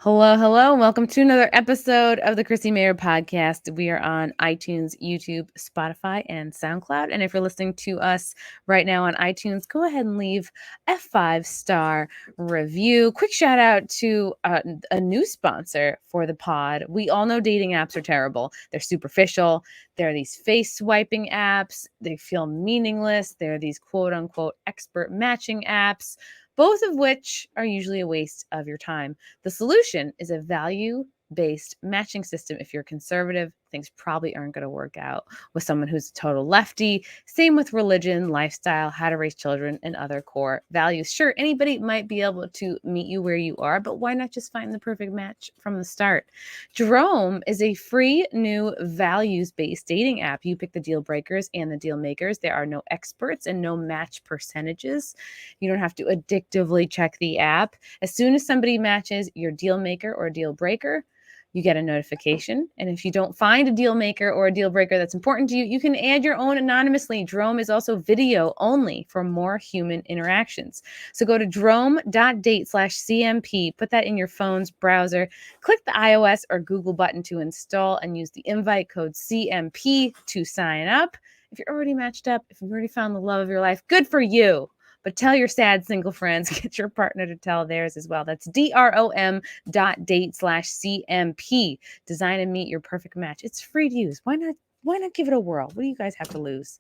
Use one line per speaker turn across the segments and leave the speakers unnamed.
Hello, hello. Welcome to another episode of the Chrissie Mayr Podcast. We are on iTunes, YouTube, Spotify, and SoundCloud. And if you're listening to us right now on iTunes, go ahead and leave a 5-star review. Quick shout out to a new sponsor for the pod. We all know dating apps are terrible. They're superficial. There are these face swiping apps. They feel meaningless. There are these quote unquote expert matching apps, both of which are usually a waste of your time. The solution is a value-based matching system. If you're conservative, things probably aren't going to work out with someone who's a total lefty. Same with religion, lifestyle, how to raise children, and other core values. Sure, anybody might be able to meet you where you are, but why not just find the perfect match from the start? Drom is a free new values-based dating app. You pick the deal breakers and the deal makers. There are no experts and no match percentages. You don't have to addictively check the app. As soon as somebody matches your deal maker or deal breaker, you get a notification. And if you don't find a deal maker or a deal breaker that's important to you, you can add your own anonymously. Drom is also video only for more human interactions. So go to Drom.Date/CMP, put that in your phone's browser, click the iOS or Google button to install, and use the invite code CMP to sign up. If you're already matched up, if you've already found the love of your life, good for you. But tell your sad single friends, get your partner to tell theirs as well. That's Drom.Date/CMP. Design and meet your perfect match. It's free to use. Why not give it a whirl? What do you guys have to lose?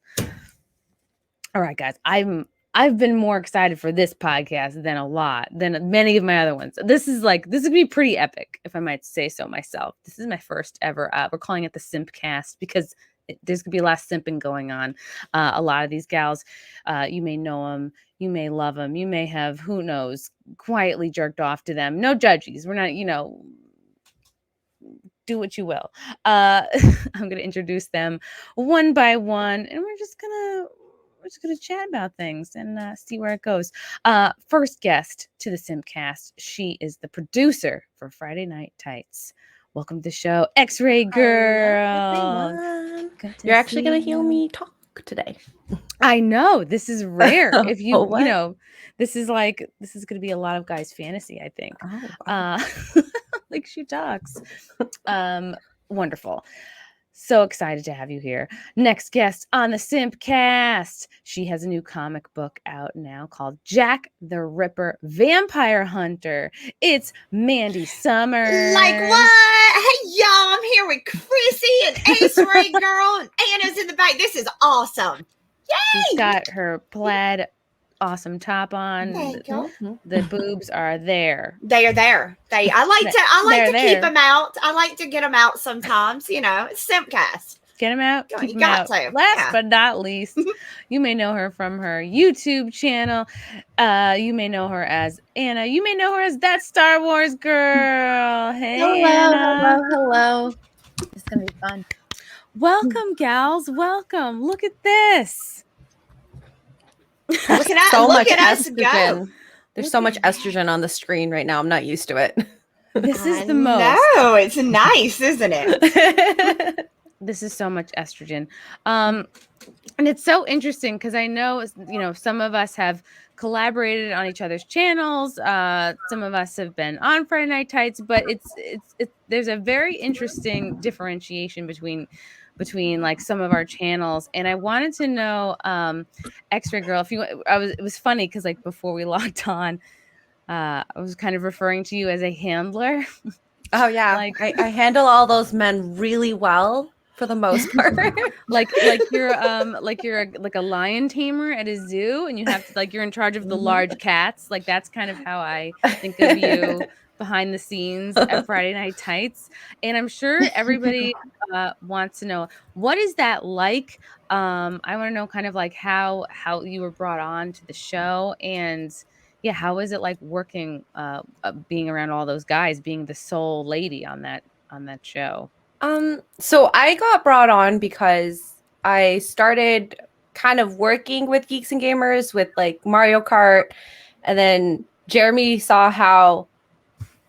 All right, guys. I've been more excited for this podcast than many of my other ones. This would be pretty epic, if I might say so myself. This is my first ever. We're calling it the Simpcast because there's going to be a lot of simping going on. A lot of these gals, you may know them, you may love them, you may have, who knows, quietly jerked off to them. No judges. We're not, do what you will. I'm going to introduce them one by one, and we're just going to chat about things and see where it goes. First guest to the Simpcast. She is the producer for Friday Night Tights. Welcome to the show, Xray Girl.
You're actually going to hear me talk today.
I know. This is rare. If this is going to be a lot of guys' fantasy, I think.
Oh, wow.
Like she talks. Wonderful. So excited to have you here. Next guest on the Simpcast. She has a new comic book out now called Jack the Ripper Vampire Hunter. It's Mandy Summers.
Like what? Hey, y'all. I'm here with Chrissie and Xray Girl, and Anna's in the back. This is awesome. Yay!
She's got her plaid awesome top on. The boobs are there.
They are there. I like to keep them out. I like to get them out sometimes. It's Simpcast.
Get them out.
You got to.
Last but not least, you may know her from her YouTube channel. You may know her as Anna. You may know her as that Star Wars girl. Hey,
Hello.
It's gonna be fun. Welcome, gals. Welcome. Look at this.
Look at us go.
There's so much estrogen on the screen right now. I'm not used to it.
This is the most.
No, it's nice, isn't it?
This is so much estrogen. And it's so interesting because I know, some of us have collaborated on each other's channels. Some of us have been on Friday Night Tights, but it's there's a very interesting differentiation between like some of our channels. And I wanted to know, Xray Girl, it was funny because like before we logged on, I was kind of referring to you as a handler.
Oh yeah. Like I handle all those men really well for the most part.
like you're a lion tamer at a zoo, and you have to you're in charge of the large cats. Like that's kind of how I think of you behind the scenes at Friday Night Tights. And I'm sure everybody wants to know, what is that like? I want to know kind of like how you were brought on to the show, and how is it like working, being around all those guys, being the sole lady on that show?
So I got brought on because I started kind of working with Geeks and Gamers with like Mario Kart, and then Jeremy saw how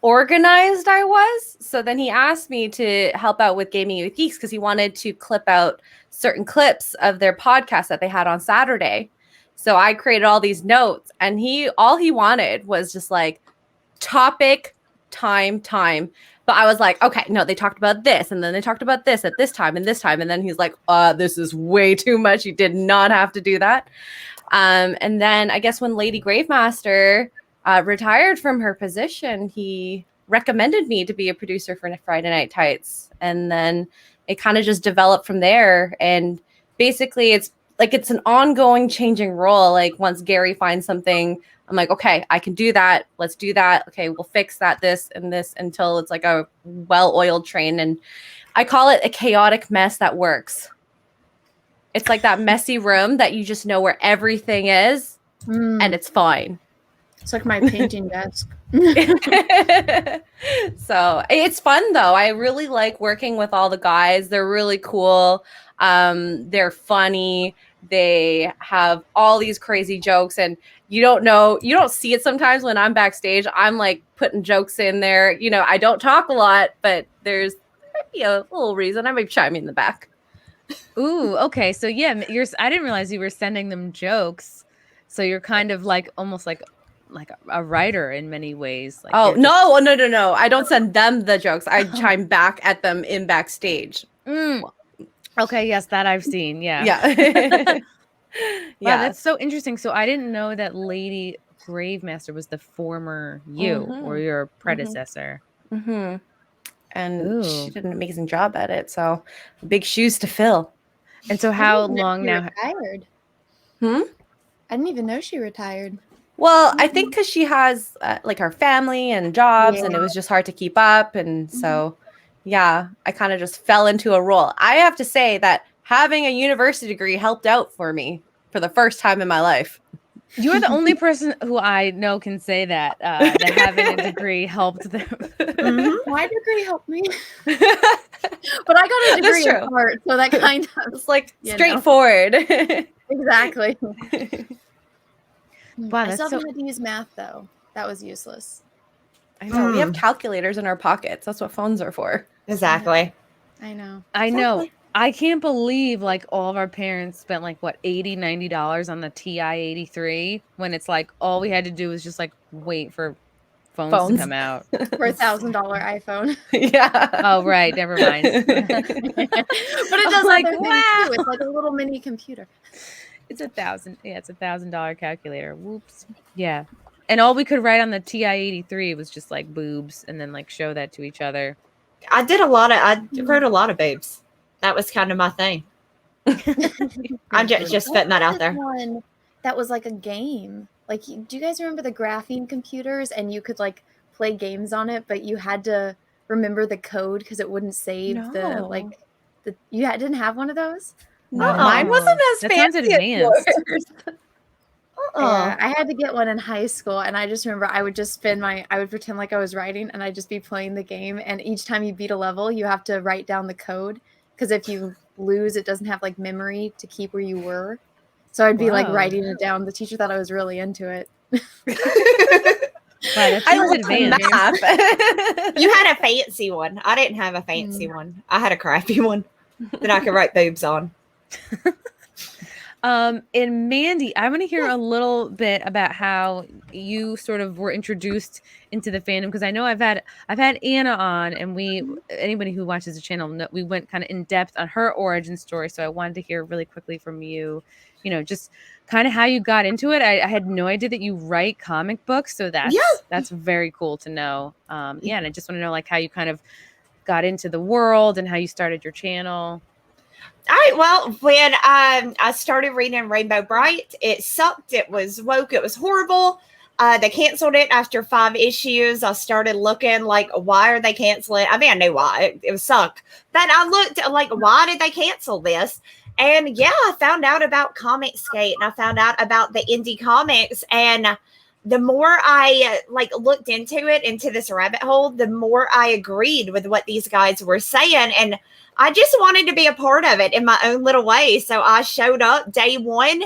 organized I was. So then he asked me to help out with Gaming with Geeks because he wanted to clip out certain clips of their podcast that they had on Saturday. So I created all these notes, and all he wanted was just like topic time. But I was like, okay, no, they talked about this, and then they talked about this at this time and this time. And then he's like, this is way too much. You did not have to do that. And then I guess when Lady Gravemaster retired from her position, he recommended me to be a producer for Friday Night Tights. And then it kind of just developed from there. And basically it's an ongoing changing role. Like once Gary finds something, I'm like, okay, I can do that. Let's do that. Okay, we'll fix that, this and this, until it's like a well-oiled train. And I call it a chaotic mess that works. It's like that messy room that you just know where everything is, and it's fine.
It's like my painting desk.
So it's fun though. I really like working with all the guys. They're really cool. They're funny. They have all these crazy jokes, and you don't see it sometimes when I'm backstage. I'm like putting jokes in there. You know, I don't talk a lot, but there's a little reason I might chime in the back.
Ooh, okay. So yeah, I didn't realize you were sending them jokes. So you're kind of like almost like a writer in many ways. Like
no. I don't send them the jokes. I chime back at them in backstage.
Okay, yes, that I've seen. Yeah.
Yeah.
Wow, that's so interesting. So I didn't know that Lady Gravemaster was the former you or your predecessor.
And she did an amazing job at it. So big shoes to fill.
And so how long now?
Retired. I didn't even know she retired.
Well, I think because she has like her family and jobs, and it was just hard to keep up. And so, yeah, I kind of just fell into a role. I have to say that having a university degree helped out for me for the first time in my life.
You're the only person who I know can say that having a degree helped them.
My degree helped me. But I got a degree in art, so that kind of...
It's like straightforward.
Exactly.
Wow,
I still haven't had to use math, though. That was useless.
I know. We have calculators in our pockets. That's what phones are for.
Exactly.
I know.
I can't believe like all of our parents spent like what $80-$90 on the TI-83 when it's like all we had to do was just like wait for phones to come out
for $1,000 iPhone.
Yeah.
Oh right, never mind.
But it does like wow. It's like a little mini computer.
It's $1,000. Yeah, it's $1,000 calculator. Whoops. Yeah, and all we could write on the TI-83 was just like boobs, and then like show that to each other.
I wrote a lot of boobs. That was kind of my thing. I'm just putting that out there.
One that was like a game. Like, do you guys remember the graphene computers? And you could like play games on it, but you had to remember the code because it wouldn't save you didn't have one of those?
No, mine wasn't as fancy.
That sounds advanced.
Yeah, I had to get one in high school, and I just remember I would pretend like I was writing, and I'd just be playing the game. And each time you beat a level, you have to write down the code. Because if you lose, it doesn't have like memory to keep where you were. So I'd be like writing it down. The teacher thought I was really into it.
I was advanced.
Math. You had a fancy one. I didn't have a fancy one. I had a crappy one that I could write boobs on.
And Mandy, I want to hear a little bit about how you sort of were introduced into the fandom, because I know I've had Anna on, and anybody who watches the channel, we went kind of in depth on her origin story. So I wanted to hear really quickly from you, just kind of how you got into it. I had no idea that you write comic books, so that's very cool to know. And I just want to know like how you kind of got into the world and how you started your channel.
All right. Well, when I started reading Rainbow Bright, it sucked. It was woke. It was horrible. They canceled it after 5 issues. I started looking like, why are they canceling? I mean, I knew why. It was suck. But I looked like, why did they cancel this? And yeah, I found out about Comicsgate, and I found out about the indie comics. And the more I looked into this rabbit hole, the more I agreed with what these guys were saying. And I just wanted to be a part of it in my own little way. So I showed up day one,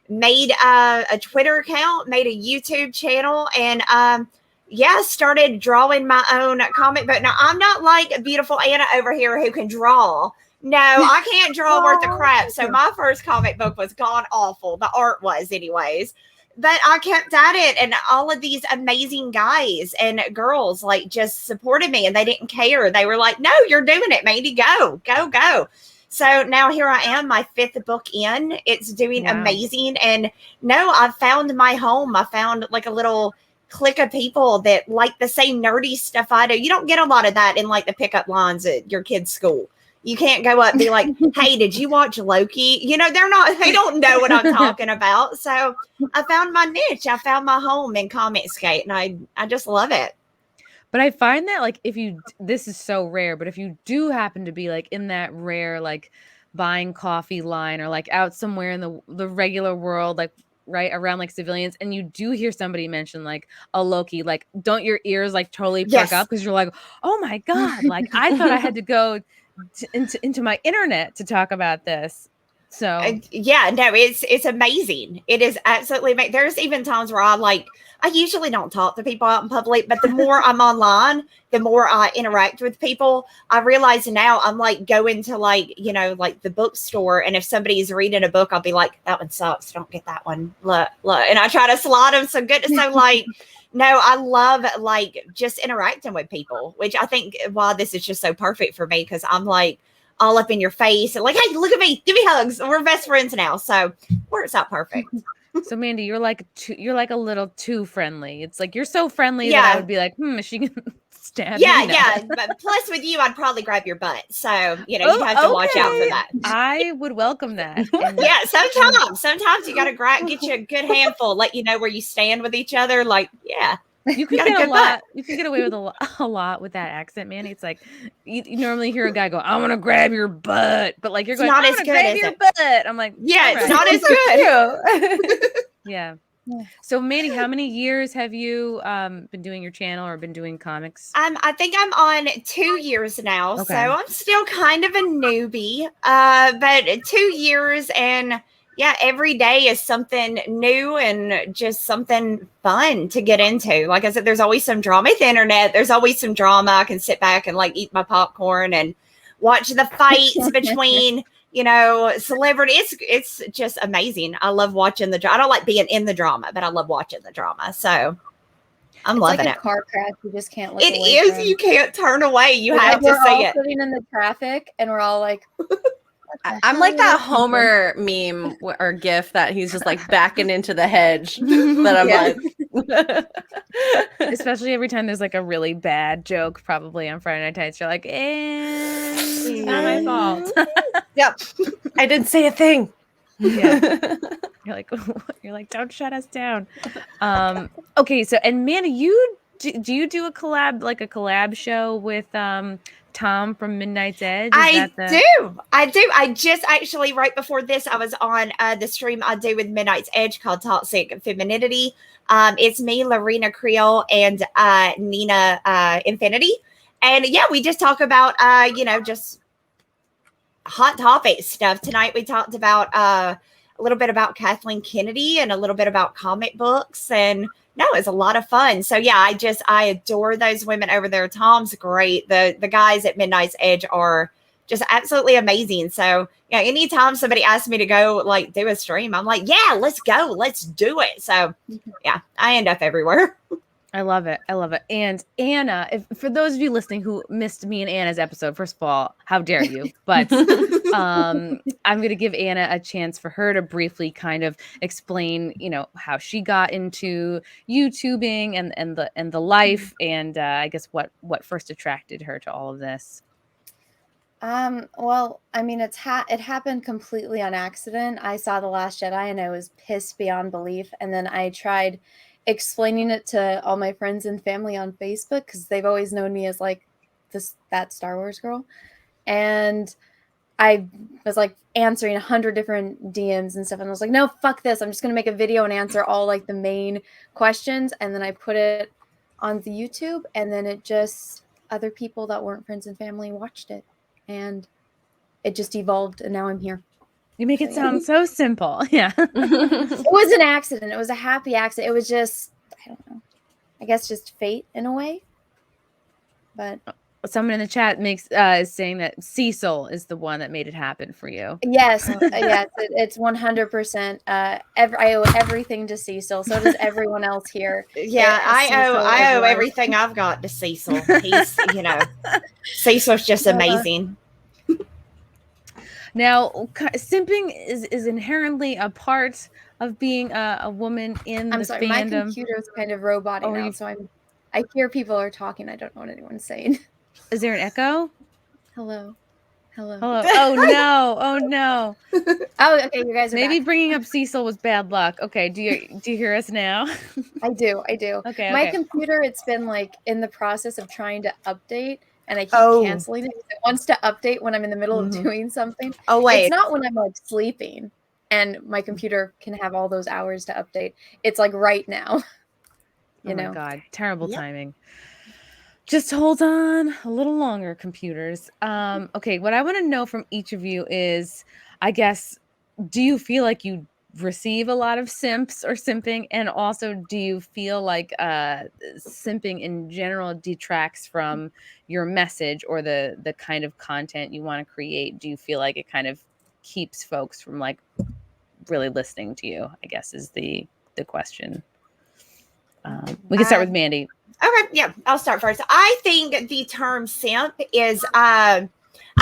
made a Twitter account, made a YouTube channel, and started drawing my own comic book. Now, I'm not like beautiful Anna over here who can draw. No, I can't draw worth of crap. So my first comic book was gone awful. The art was anyways. But I kept at it, and all of these amazing guys and girls like just supported me, and they didn't care. They were like, "No, you're doing it, Mandy. Go, go, go." So now here I am, my 5th book in. It's doing amazing, and no, I found my home. I found like a little clique of people that like the same nerdy stuff I do. You don't get a lot of that in like the pickup lines at your kid's school. You can't go up and be like, "Hey, did you watch Loki?" You know, they don't know what I'm talking about. So I found my niche. I found my home in Comicsgate, and I just love it.
But I find that like this is so rare, but if you do happen to be like in that rare, like buying coffee line or like out somewhere in the regular world, like right around like civilians, and you do hear somebody mention like a Loki, like don't your ears like totally perk up because you're like, oh my God, like I thought I had to go into my internet to talk about this. So
yeah, no, it's amazing. It is absolutely amazing. There's even times where I usually don't talk to people out in public, but the more I'm online, the more I interact with people. I realize now I'm like going to like, you know, like the bookstore, and if somebody's reading a book, I'll be like, "That one sucks. Don't get that one." Look. And I try to slide them so good. So like, no, I love like just interacting with people, which I think why this is just so perfect for me, because I'm like all up in your face and like, "Hey, look at me, give me hugs. We're best friends now." So works out perfect.
So Mandy, you're like a little too friendly. It's like you're so friendly that I would be like, is she gonna stab me?
Yeah. But plus with you, I'd probably grab your butt. So, you know, you have to watch out for that.
I would welcome that.
Yeah, sometimes you gotta get you a good handful, let you know where you stand with each other. Like, yeah.
You can get a lot. You can get away with a lot with that accent, man. It's like you normally hear a guy go, "I want to grab your butt," but like you're going, "I want to grab your butt." I'm like,
yeah, it's not as good.
Yeah. So Mandy, how many years have you been doing your channel or been doing comics?
I think I'm on 2 years now, so I'm still kind of a newbie. But 2 years, and yeah, every day is something new and just something fun to get into. Like I said, there's always some drama at the internet. There's always some drama. I can sit back and like eat my popcorn and watch the fights between, you know, celebrities. It's just amazing. I love watching I don't like being in the drama, but I love watching the drama. So I'm loving
like a car crash. You just can't look away.
It is. You can't turn away. You have to see it.
We're sitting in the traffic and we're all like,
I'm like that Homer meme or gif that he's just like backing into the hedge. That I'm like,
especially every time there's like a really bad joke, probably on Friday Night Tights, you're like, it's not my fault.
Yep, I didn't say a thing.
Yeah, you're like, don't shut us down. Okay, so and Mandy, do you do a collab show with Tom from Midnight's Edge?
I do. I just actually right before this, I was on the stream I do with Midnight's Edge called Toxic Femininity. It's me, Lorena Creel, and Nina Infinity, and yeah, we just talk about you know, just hot topic stuff. Tonight we talked about a little bit about Kathleen Kennedy and a little bit about comic books, and no, it's a lot of fun. So yeah, I adore those women over there. Tom's great. The guys at Midnight's Edge are just absolutely amazing. So yeah, anytime somebody asks me to go like do a stream, I'm like, yeah, let's go, let's do it. So yeah, I end up everywhere.
I love it. And Anna, for those of you listening who missed me and Anna's episode, first of all, how dare you? But I'm going to give Anna a chance for her to briefly kind of explain, you know, how she got into YouTubing and the life, and I guess what first attracted her to all of this.
Well, I mean, it happened completely on accident. I saw The Last Jedi and I was pissed beyond belief, and then I tried explaining it to all my friends and family on Facebook because they've always known me as like that Star Wars girl. And I was like answering 100 different DMs and stuff. And I was like, no, fuck this. I'm just going to make a video and answer all like the main questions. And then I put it on the YouTube, and then it just, other people that weren't friends and family watched it, and it just evolved. And now I'm here.
You make it sound so simple. Yeah.
It was an accident. It was a happy accident. It was just, I don't know, I guess just fate in a way. But
someone in the chat is saying that Cecil is the one that made it happen for you.
Yes, yes, it's 100%. I owe everything to Cecil. So does everyone else here.
Yeah,
Cecil
I owe
is
everything I've got to Cecil. He's, Cecil's just amazing.
Now, simping is inherently a part of being a woman in the
sorry,
fandom.
my computer's kind of robot now, so I hear people are talking. I don't know what anyone's saying.
Is there an echo?
Hello.
Oh no! Oh no!
Oh, okay. You guys are
maybe
back.
bringing up Cecil was bad luck. Okay, do you hear us now?
I do.
Okay.
My computer, it's been like in the process of trying to update, and I keep canceling it. It wants to update when I'm in the middle of doing something.
Oh wait,
it's not when I'm like sleeping, and my computer can have all those hours to update. It's like right now.
Oh my God, terrible timing. Just hold on a little longer, computers. Okay, what I want to know from each of you is, I guess, do you feel like you receive a lot of simps or simping? And also, do you feel like simping in general detracts from your message or the kind of content you want to create? Do you feel like it kind of keeps folks from like really listening to you, I guess is the question. We can start with Mandy.
Okay, yeah, I'll start first. I think the term simp is, I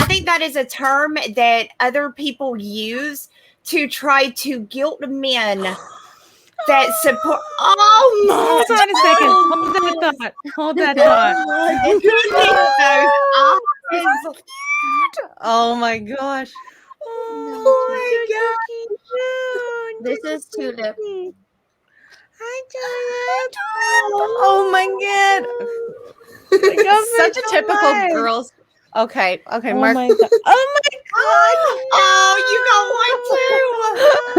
think that is a term that other people use to try to guilt men that support. Oh my!
Hold on a second. Hold that thought.
Oh my gosh.
Oh my
God. This is Tulip.
Hi, Tulip.
Oh my God. Such a typical girls. Okay,
Oh
Mark.
my God. Oh my God.
Oh, you got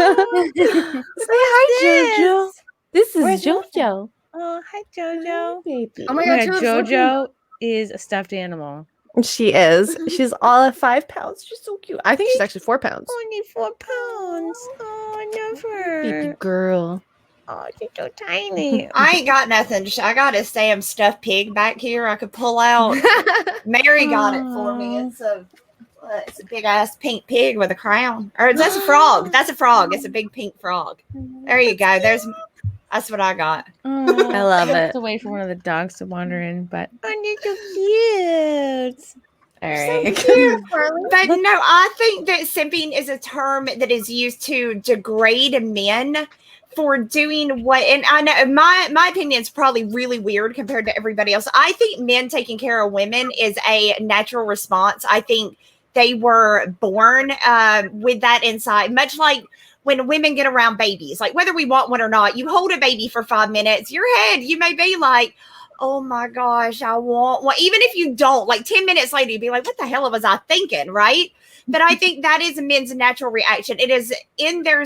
one too.
Say hi, JoJo. This is JoJo.
Oh, hi, JoJo.
Baby.
Oh my God,
JoJo is a stuffed animal.
She is. She's all at 5 pounds. She's so cute. I think she's actually 4 pounds.
Only 4 pounds. Oh, I love her.
Baby girl.
Oh, she's so tiny.
I ain't got nothing. I got a Sam stuffed pig back here I could pull out. Mary got it for me. It's a big ass pink pig with a crown. Or that's a frog. That's a frog. It's a big pink frog. There you go. That's what I got.
Oh,
I love it.
It's a way for one of the dogs to wander in, but you're so cute.
All right.
So cute. But no, I think that simping is a term that is used to degrade men for doing what, and I know my opinion is probably really weird compared to everybody else. I think men taking care of women is a natural response. I think they were born with that inside, much like when women get around babies, like whether we want one or not, you hold a baby for 5 minutes, your head, you may be like, oh my gosh, I want one. Even if you don't, like 10 minutes later, you'd be like, what the hell was I thinking, right? But I think that is men's natural reaction. It is in their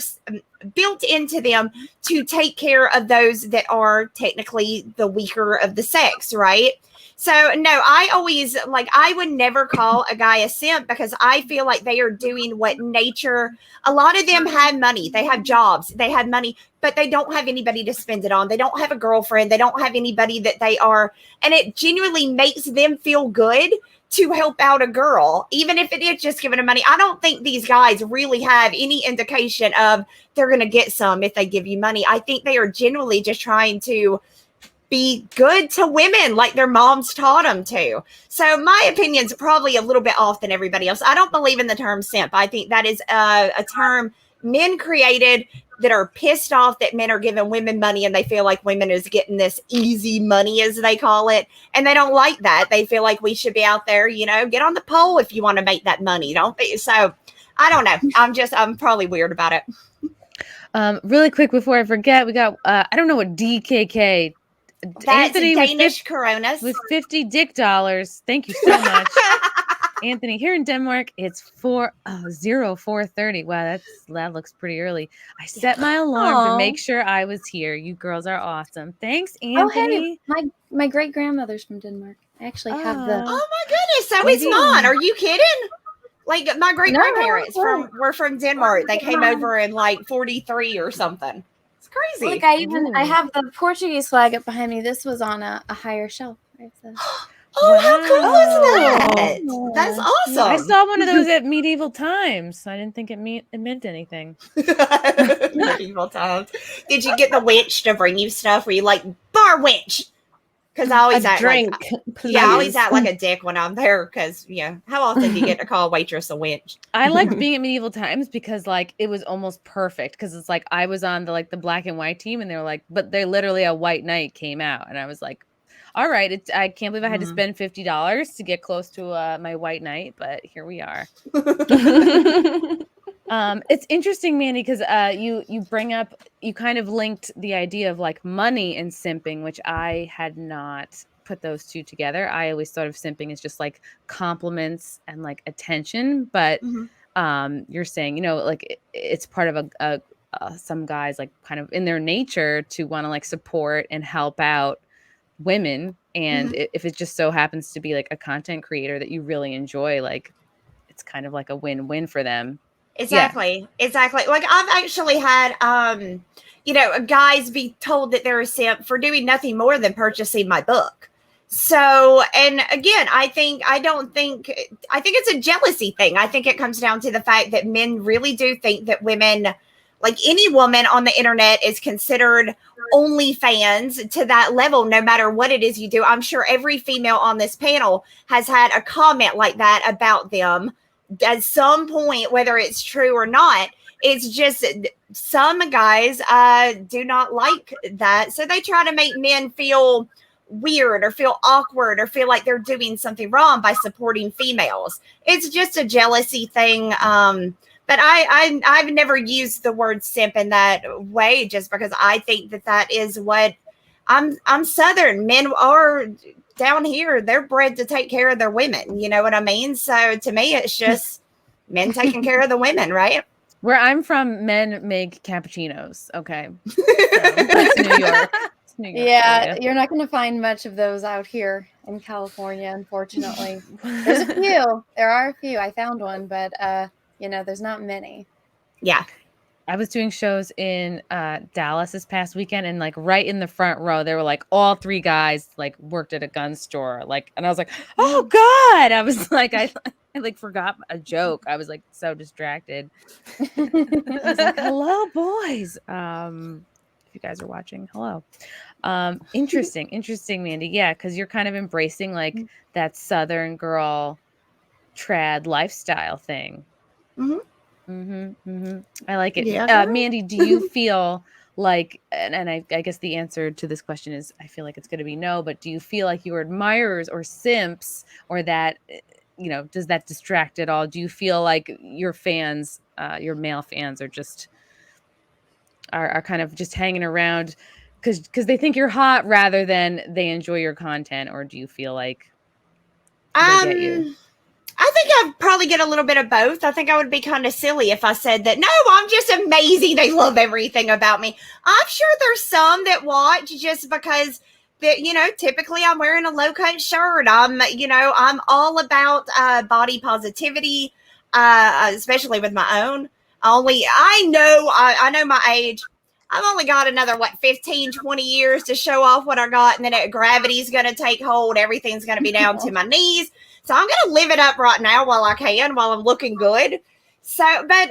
built into them to take care of those that are technically the weaker of the sex, right? So no, I would never call a guy a simp because I feel like they are doing what nature. A lot of them have money, they have jobs, they have money, but they don't have anybody to spend it on. They don't have a girlfriend. They don't have anybody that they are, and it genuinely makes them feel good to help out a girl, even if it is just giving them money. I don't think these guys really have any indication of they're going to get some if they give you money. I think they are genuinely just trying to be good to women like their moms taught them to. So my opinion's probably a little bit off than everybody else. I don't believe in the term simp. I think that is a term men created that are pissed off that men are giving women money and they feel like women is getting this easy money, as they call it. And they don't like that. They feel like we should be out there, get on the pole if you want to make that money. Don't be. So I don't know. I'm probably weird about it.
Really quick before I forget, we got, I don't know what DKK.
That's
Anthony
Danish Coronas.
with $50 dick dollars. Thank you so much. Anthony, here in Denmark, it's 4:30. Wow, that looks pretty early. I set my alarm to make sure I was here. You girls are awesome. Thanks, Anthony.
Oh, hey, my great grandmother's from Denmark. I actually have the.
Oh my goodness, so it's mine. Are you kidding? Like my great grandparents were from Denmark. They came over in like 43 or something. It's crazy.
Look, I have the Portuguese flag up behind me. This was on a higher shelf. Right, so.
Oh, how cool is that? That's awesome.
I saw one of those at medieval times. I didn't think it meant anything.
Medieval times. Did you get the wench to bring you stuff? Were you like, bar wench? Because I always act
drink,
like, I always act like a dick when I'm there. Because how often do you get to call a waitress a wench?
I liked being at medieval times because like it was almost perfect. Because it's like I was on the black and white team, and they were like, but they literally a white knight came out, and I was like, all right, I can't believe I had to spend $50 to get close to my white knight, but here we are. It's interesting, Mandy, because you kind of linked the idea of like money and simping, which I had not put those two together. I always thought of simping as just like compliments and like attention, but you're saying, like it's part of some guys like kind of in their nature to want to like support and help out women, and if it just so happens to be like a content creator that you really enjoy, like it's kind of like a win-win for them.
Exactly. Like I've actually had guys be told that they're a simp for doing nothing more than purchasing my book. So, and again, I think it's a jealousy thing. I think it comes down to the fact that men really do think that women, like any woman on the internet, is considered OnlyFans to that level, no matter what it is you do. I'm sure every female on this panel has had a comment like that about them at some point, whether it's true or not. It's just some guys do not like that. So they try to make men feel weird or feel awkward or feel like they're doing something wrong by supporting females. It's just a jealousy thing. But I've never used the word simp in that way, just because I think that is what I'm Southern. Men are down here. They're bred to take care of their women. You know what I mean? So to me, it's just men taking care of the women, right?
Where I'm from, men make cappuccinos. Okay. So, that's New York. It's New York.
Yeah, you're not going to find much of those out here in California, unfortunately. There's a few. There are a few. I found one, but there's not many.
Yeah.
I was doing shows in Dallas this past weekend, and like right in the front row, there were like all three guys like worked at a gun store. Like, and I was like, oh God. I was like, I like forgot a joke. I was like so distracted. I was like, hello, boys. If you guys are watching, hello. Interesting, Mandy. Yeah, because you're kind of embracing like that Southern girl trad lifestyle thing. I like it.
Yeah.
Mandy, do you feel like, and I guess the answer to this question is, I feel like it's going to be no, but do you feel like your admirers or simps, or that, does that distract at all? Do you feel like your fans, your male fans are just, are kind of just hanging around because they think you're hot rather than they enjoy your content? Or do you feel like they get you?
I think I'd probably get a little bit of both. I think I would be kind of silly if I said that, no, I'm just amazing. They love everything about me. I'm sure there's some that watch just because that, typically I'm wearing a low cut shirt. I'm all about body positivity, especially with my own. I know my age. I've only got another, 15, 20 years to show off what I got. And then gravity's going to take hold. Everything's going to be down to my knees. So I'm going to live it up right now while I'm looking good. So, but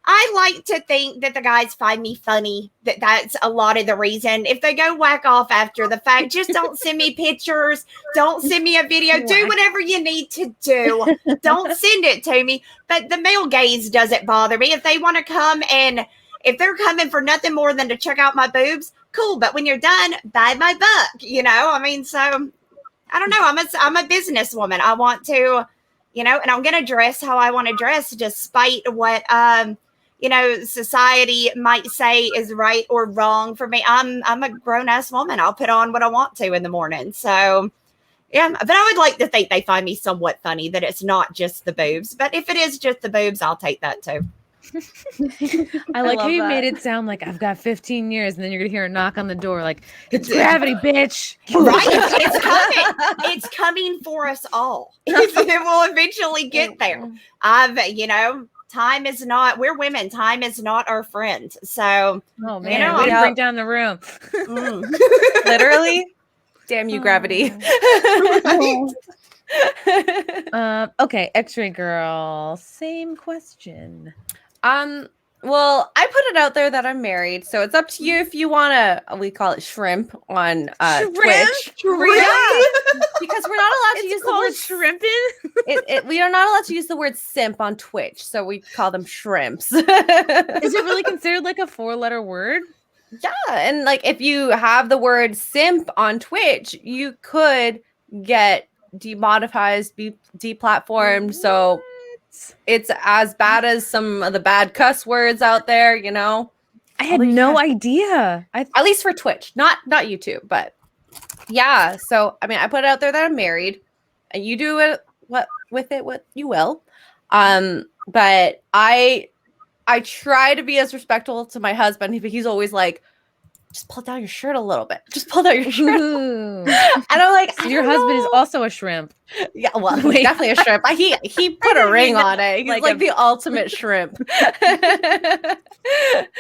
I like to think that the guys find me funny, that's a lot of the reason. If they go whack off after the fact, just don't send me pictures. Don't send me a video. Do whatever you need to do. Don't send it to me. But the male gaze doesn't bother me. If they want to come and if they're coming for nothing more than to check out my boobs, cool. But when you're done, buy my book, so I don't know. I'm a businesswoman. I want to, and I'm going to dress how I want to dress despite what, society might say is right or wrong for me. I'm a grown ass woman. I'll put on what I want to in the morning. So yeah, but I would like to think they find me somewhat funny, that it's not just the boobs, but if it is just the boobs, I'll take that too.
I like how you made it sound like I've got 15 years, and then you're gonna hear a knock on the door like, it's gravity, bitch.
Right? It's coming. It's coming for us all. It will eventually get there. Time is not, we're women. Time is not our friend. So,
oh man, way to bring down the room.
Literally. Damn you, gravity.
Okay, Xray Girl, same question.
Well, I put it out there that I'm married, so it's up to you if you want to. We call it shrimp on Twitch.
Shrimp?
Yeah, because we're not allowed to use the word
shrimping.
We are not allowed to use the word simp on Twitch, so we call them shrimps.
Is it really considered like a 4-letter word?
Yeah, and like if you have the word simp on Twitch, you could get demonetized, be deplatformed. So it's as bad as some of the bad cuss words out there, you know.
I had no idea.
At least for Twitch, not YouTube, but yeah. So I mean, I put it out there that I'm married, and you do it what you will. But I try to be as respectful to my husband. He's always like, just pull down your shirt a little bit. Just pull down your shirt. And I'm like,
so your husband is also a shrimp.
Yeah, well, he's definitely a shrimp. He put a ring on it. He's like the ultimate shrimp.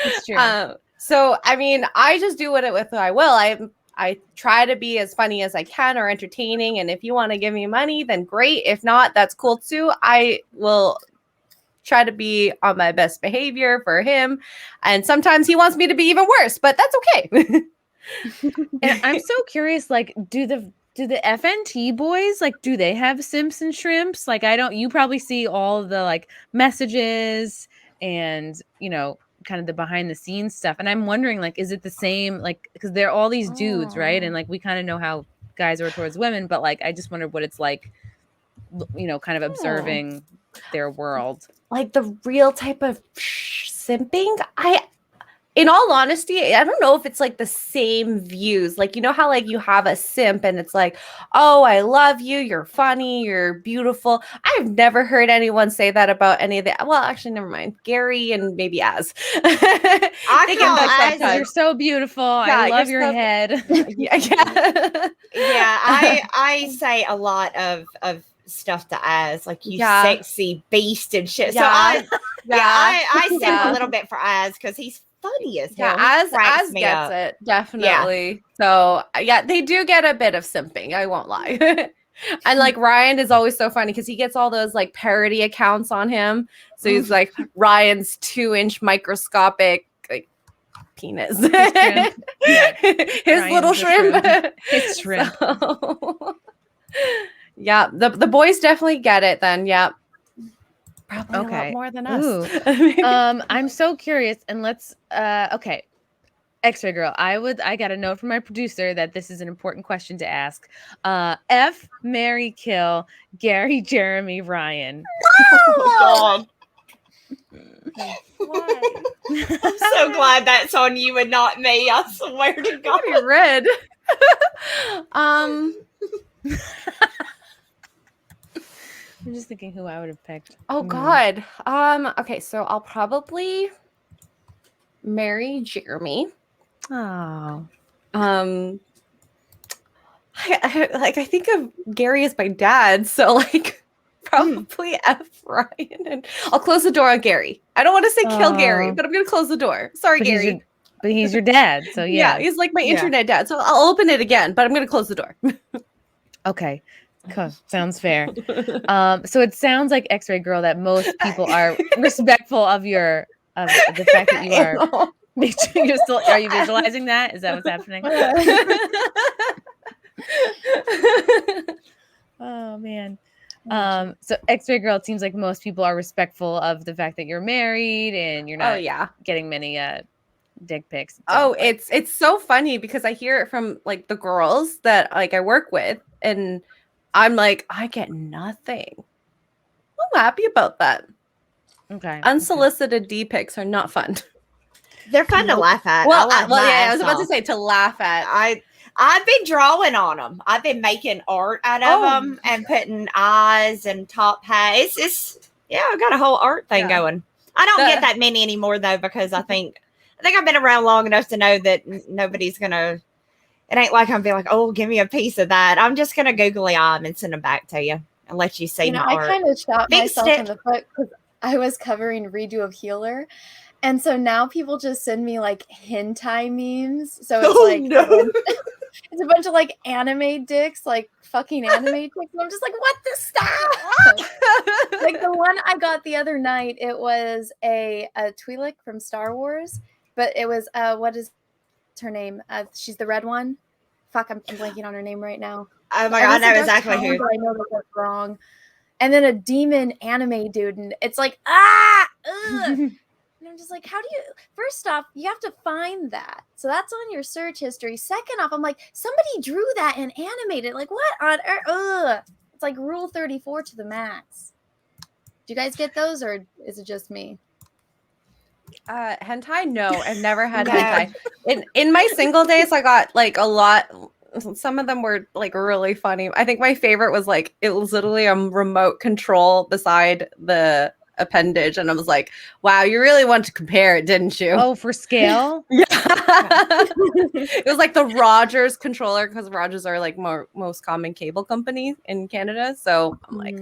It's true.
So I mean, I just do with I will. I try to be as funny as I can or entertaining. And if you want to give me money, then great. If not, that's cool too. I will try to be on my best behavior for him. And sometimes he wants me to be even worse, but that's okay.
And I'm so curious, like, do the FNT boys, like, do they have simps and shrimps? Like, you probably see all of the like messages and, you know, kind of the behind the scenes stuff. And I'm wondering, like, is it the same? Like, because they're all these dudes, right? And like, we kind of know how guys are towards women, but like, I just wondered what it's like, you know, kind of observing their world.
Like the real type of simping, in all honesty, I don't know if it's like the same views. Like, you know how like you have a simp and it's like, oh, I love you, you're funny, you're beautiful. I've never heard anyone say that about any of the. Well, actually, never mind. Gary and maybe Az.
I call Az,
you're so beautiful. Yeah, I love your head.
Yeah.
I say a lot of stuff to Az, like you sexy beast and shit. So I simp a little bit for Az because he's funny as hell.
Az gets it, definitely. Yeah. So yeah, they do get a bit of simping, I won't lie. And like Ryan is always so funny because he gets all those like parody accounts on him. So he's like Ryan's 2-inch microscopic like penis. His little shrimp.
His shrimp.
So, yeah, the boys definitely get it then. Yeah. Probably a lot more than us.
I'm so curious, and let's okay. Xray Girl, I got a note from my producer that this is an important question to ask. F, marry, kill, Gary, Jeremy, Ryan.
Oh, God. Why? I'm so glad that's on you and not me. I swear to God.
You're red.
I'm just thinking who I would have picked.
Oh God. Okay, so I'll probably marry Jeremy.
Oh.
I think of Gary as my dad, so like probably F Ryan, and I'll close the door on Gary. I don't want to say kill Gary, but I'm gonna close the door. Sorry, Gary.
But he's your dad, so yeah.
Yeah, he's like my internet dad. So I'll open it again, but I'm gonna close the door.
Okay. Cool. Sounds fair. So it sounds like Xray Girl that most people are respectful of the fact that you are. You're still. Are you visualizing that? Is that what's happening? Oh man. So Xray Girl, it seems like most people are respectful of the fact that you're married and you're not getting many dick pics.
It's so funny because I hear it from like the girls that like I work with, and I'm like, I get nothing. I'm happy about that.
Okay.
Unsolicited D pics are not fun.
They're fun to laugh at.
Well, I was about to say to laugh at.
I've been drawing on them. I've been making art out of them and putting eyes and top hats. I've got a whole art thing going. I don't get that many anymore though, because I think I've been around long enough to know that nobody's gonna. It ain't like I'm being like, oh, give me a piece of that. I'm just gonna googly eye them and send them back to you and let you see my art.
I kind of shot myself in the foot because I was covering Redo of Healer. And so now people just send me like hentai memes. So it's It's a bunch of like anime dicks, like fucking anime dicks. And I'm just like, what the stop? Like the one I got the other night, it was a Twi'lek from Star Wars, but it was what is her name? She's the red one. Fuck, I'm blanking on her name right now.
Oh my god, I know exactly who.
I know that that's wrong. And then a demon anime dude, and it's like, ugh. And I'm just like, how do you, first off, you have to find that. So that's on your search history. Second off, I'm like, somebody drew that and animated. Like, what on earth? Ugh. It's like Rule 34 to the max. Do you guys get those, or is it just me?
Hentai? No, I've never had hentai. In my single days, I got like a lot. Some of them were like really funny. I think my favorite was like, it was literally a remote control beside the appendage, and I was like, wow, you really want to compare it, didn't you?
Oh, for scale?
Yeah. It was like the Rogers controller, because Rogers are like most common cable company in Canada. So I'm like,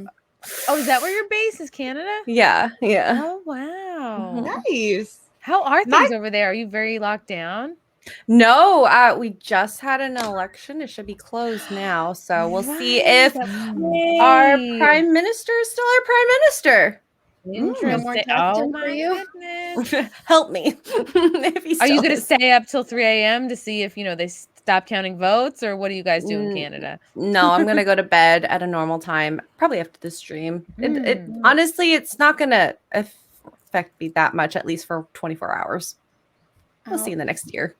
oh, is that where your base is, Canada?
Yeah.
Oh, wow.
Nice.
How are things over there? Are you very locked down?
No, we just had an election. It should be closed now. So we'll see if our prime minister is still our prime minister.
Interesting. Oh my goodness.
Help me.
Are you going to stay up till 3 a.m. to see if, they stop counting votes, or what do you guys do in Canada?
No, I'm going to go to bed at a normal time, probably after the stream. Honestly, it's not going to affect me that much, at least for 24 hours. We'll see in the next year.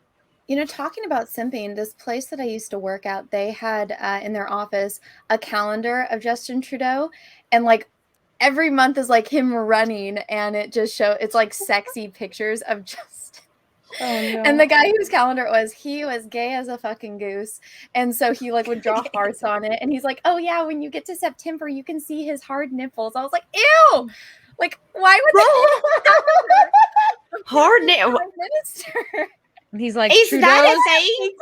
Talking about simping, this place that I used to work at, they had in their office a calendar of Justin Trudeau, and like every month is like him running, and it just it's like sexy pictures of Justin. Oh, no. And the guy whose calendar it was, he was gay as a fucking goose, and so he like would draw hearts on it, and he's like, oh yeah, when you get to September you can see his hard nipples. I was like, ew, like why would they
hard nipples?
Minister. He's like,
is that a thing?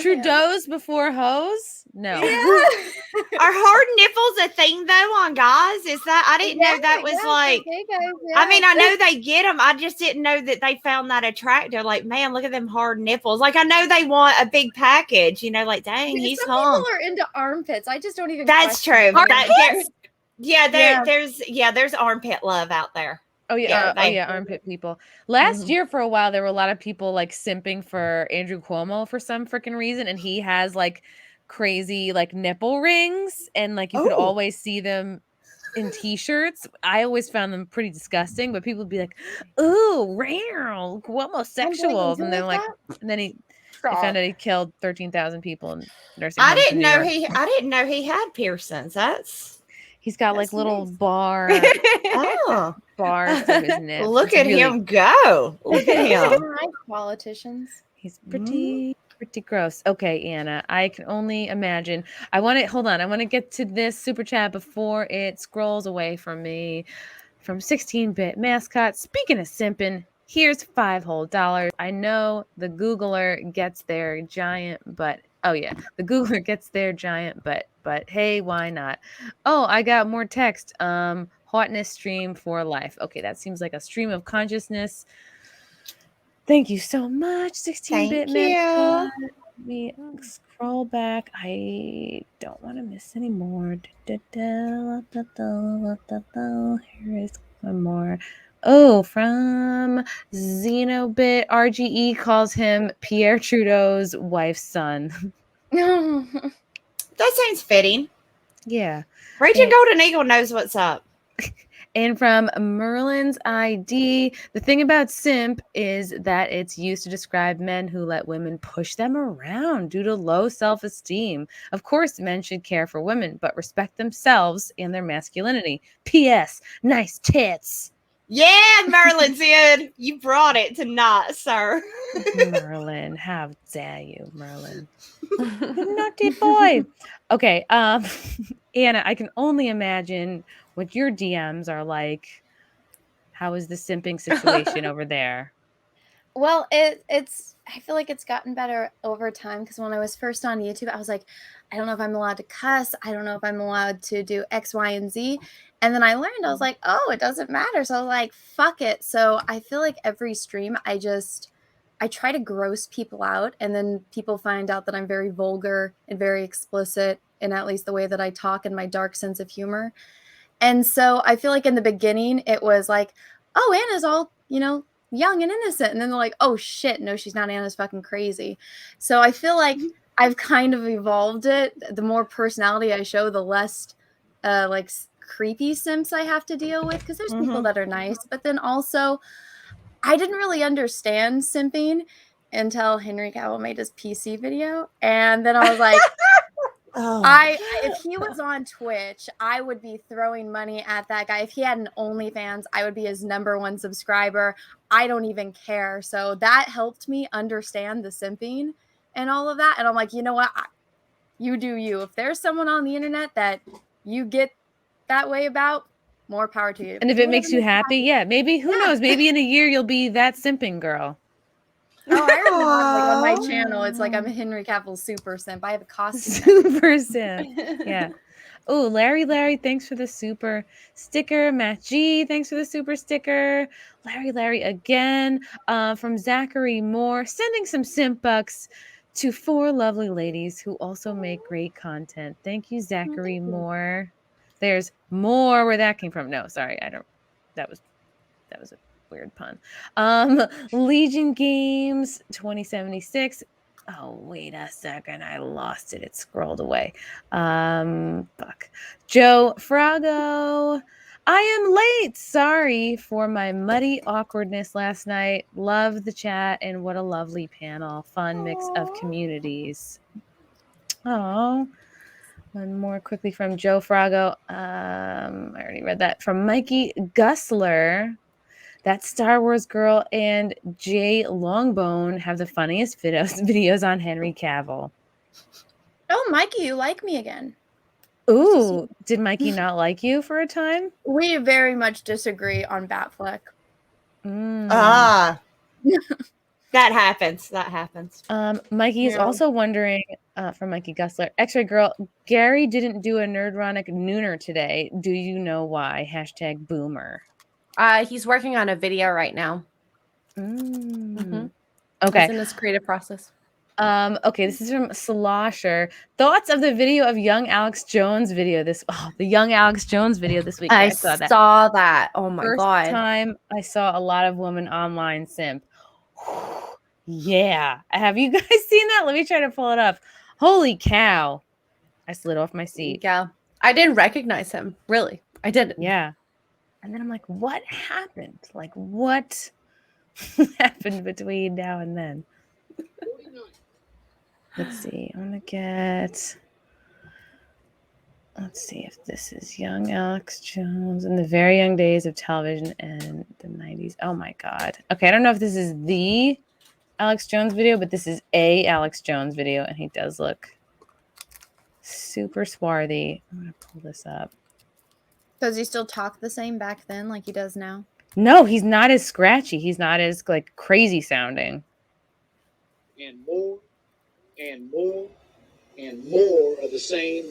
Trudeau's before hoes? No.
Yeah. Are hard nipples a thing though on guys? Is that, I didn't know that was like, I mean, I know they get them. I just didn't know that they found that attractive. Like, man, look at them hard nipples. Like, I know they want a big package, like, dang, he's hung.
People are into armpits. I just don't even.
That's true. There's armpit love out there.
Oh yeah, armpit people. Last year, for a while, there were a lot of people like simping for Andrew Cuomo for some freaking reason, and he has like crazy like nipple rings, and like you could always see them in t-shirts. I always found them pretty disgusting, but people would be like, "Ooh, rare, Cuomo sexuals," and then and then he found out he killed 13,000 people in nursing homes.
I didn't know he had piercings.
He's got like little bars to his nips.
Look at him go. Look at him.
Politicians.
He's pretty gross. Okay, Anna, I can only imagine. I want to get to this super chat before it scrolls away from me. From 16-bit mascot. Speaking of simping, here's $5 whole. I know the Googler gets their giant butt. Oh yeah, the Googler gets their giant butt. But hey, why not? Oh, I got more text. Hotness stream for life. Okay, that seems like a stream of consciousness. Thank you so much, 16-bit man. Let me scroll back. I don't want to miss any more. Here is one more. Oh, from Xenobit, RGE calls him Pierre Trudeau's wife's son.
That sounds fitting.
Yeah.
Raging Golden Eagle knows what's up.
And from Merlin's ID, the thing about simp is that it's used to describe men who let women push them around due to low self-esteem. Of course, men should care for women, but respect themselves and their masculinity. P.S. Nice tits.
Yeah, Merlin said you brought it tonight, sir.
Merlin, how dare you, Merlin? Naughty boy. Okay, Anna, I can only imagine what your DMs are like. How is the simping situation over there?
Well, it's I feel like it's gotten better over time, because when I was first on YouTube, I was like, I don't know if I'm allowed to cuss. I don't know if I'm allowed to do X, Y, and Z. And then I learned, I was like, oh, it doesn't matter. So I was like, fuck it. So I feel like every stream, I I try to gross people out, and then people find out that I'm very vulgar and very explicit in at least the way that I talk and my dark sense of humor. And so I feel like in the beginning it was like, oh, Anna's all, young and innocent. And then they're like, oh shit, no, she's not. Anna's fucking crazy. So I feel like I've kind of evolved it. The more personality I show, the less creepy simps I have to deal with, because there's people that are nice. But then also, I didn't really understand simping until Henry Cavill made his PC video. And then I was like, if he was on Twitch, I would be throwing money at that guy. If he had an OnlyFans, I would be his #1 subscriber. I don't even care. So that helped me understand the simping and all of that. And I'm like, you know what? You do you. If there's someone on the internet that you get that way about, more power to you.
And if it makes you happy, yeah, maybe, who knows? Maybe in a year you'll be that simping girl.
Oh, I already have, on my channel, it's like I'm a Henry Cavill super simp. I have a costume.
Super simp. Yeah. Oh, Larry, thanks for the super sticker. Matt G, thanks for the super sticker. Larry again. From Zachary Moore, sending some simp bucks to 4 lovely ladies who also make great content. Thank you, Zachary Moore. There's more where that came from. No, sorry, that was a weird pun. Legion Games 2076. Oh, wait a second. I lost it. It scrolled away. Fuck. Joe Frago. I am late. Sorry for my muddy awkwardness last night. Love the chat, and what a lovely panel. Fun mix of communities. Oh. One more quickly from Joe Frago. I already read that. From Mikey Gussler. That Star Wars girl and Jay Longbone have the funniest videos on Henry Cavill.
Oh, Mikey, you like me again.
Ooh, did Mikey not like you for a time?
We very much disagree on Batfleck.
That happens.
Mikey is also wondering, from Mikey Gussler, Xray Girl, Gary didn't do a Nerdrotic nooner today. Do you know why? #boomer.
He's working on a video right now.
Okay.
It's in his creative process.
Okay, this is from Slosher. Thoughts of the video of young Alex Jones video the young Alex Jones video this week.
I saw that. Oh my God.
First time I saw a lot of women online simp. Yeah. Have you guys seen that? Let me try to pull it up. Holy cow. I slid off my seat.
Yeah. I didn't recognize him. Really. I didn't.
Yeah. And then I'm like, what happened? Like, what happened between now and then? Let's see. Let's see if this is young Alex Jones in the very young days of television in the 90s. Oh my God. Okay. I don't know if this is the Alex Jones video, but this is a Alex Jones video, and he does look super swarthy. I'm going to pull this up.
Does he still talk the same back then like he does now?
No, he's not as scratchy. He's not as crazy sounding.
And more and more and more of the same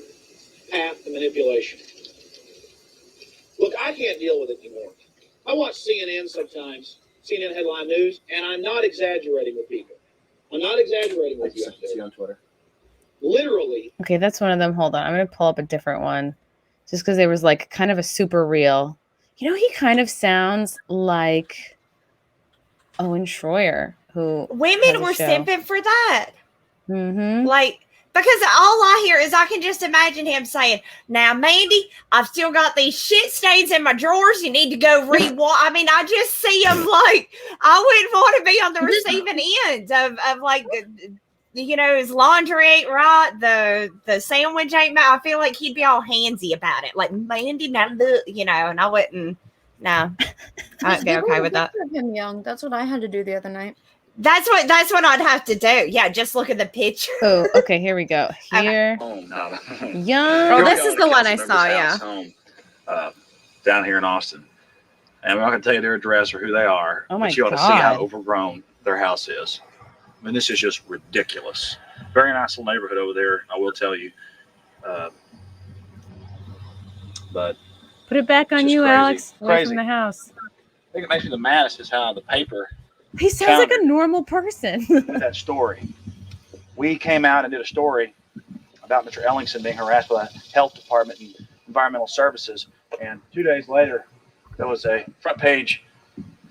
path to manipulation. Look, I can't deal with it anymore. I watch CNN sometimes, CNN headline news, and I'm not exaggerating with people. I'm not exaggerating with you.
See on Twitter.
Literally.
Okay, that's one of them. Hold on. I'm going to pull up a different one just because there was kind of a super real. He kind of sounds like Owen Schroyer, who
Women were simping for that.
Mm-hmm.
Because all I hear is I can just imagine him saying, "Now, Mandy, I've still got these shit stains in my drawers. You need to go rewash." I mean, I just see him I wouldn't want to be on the receiving end of his laundry ain't right, the sandwich ain't right. I feel like he'd be all handsy about it. Like, Mandy, now look, and I wouldn't. No, I'd be okay with that.
Him young. That's what I had to do the other night.
That's what I'd have to do. Yeah, just look at the picture.
Oh, okay, here we go. Here, young.
Oh, this is the one I saw. Yeah,
home, down here in Austin, and I'm not going to tell you their address or who they are.
Oh my
but you ought
God.
to see how overgrown their house is. I mean, this is just ridiculous. Very nice little neighborhood over there, I will tell you. But
Put it back on you,
crazy.
Alex. Away
Crazy.
from the house.
I think it makes me the maddest is how the paper
He sounds like a normal person.
with that story. We came out and did a story about Mr. Ellingson being harassed by the health department and environmental services. And 2 days later, there was a front page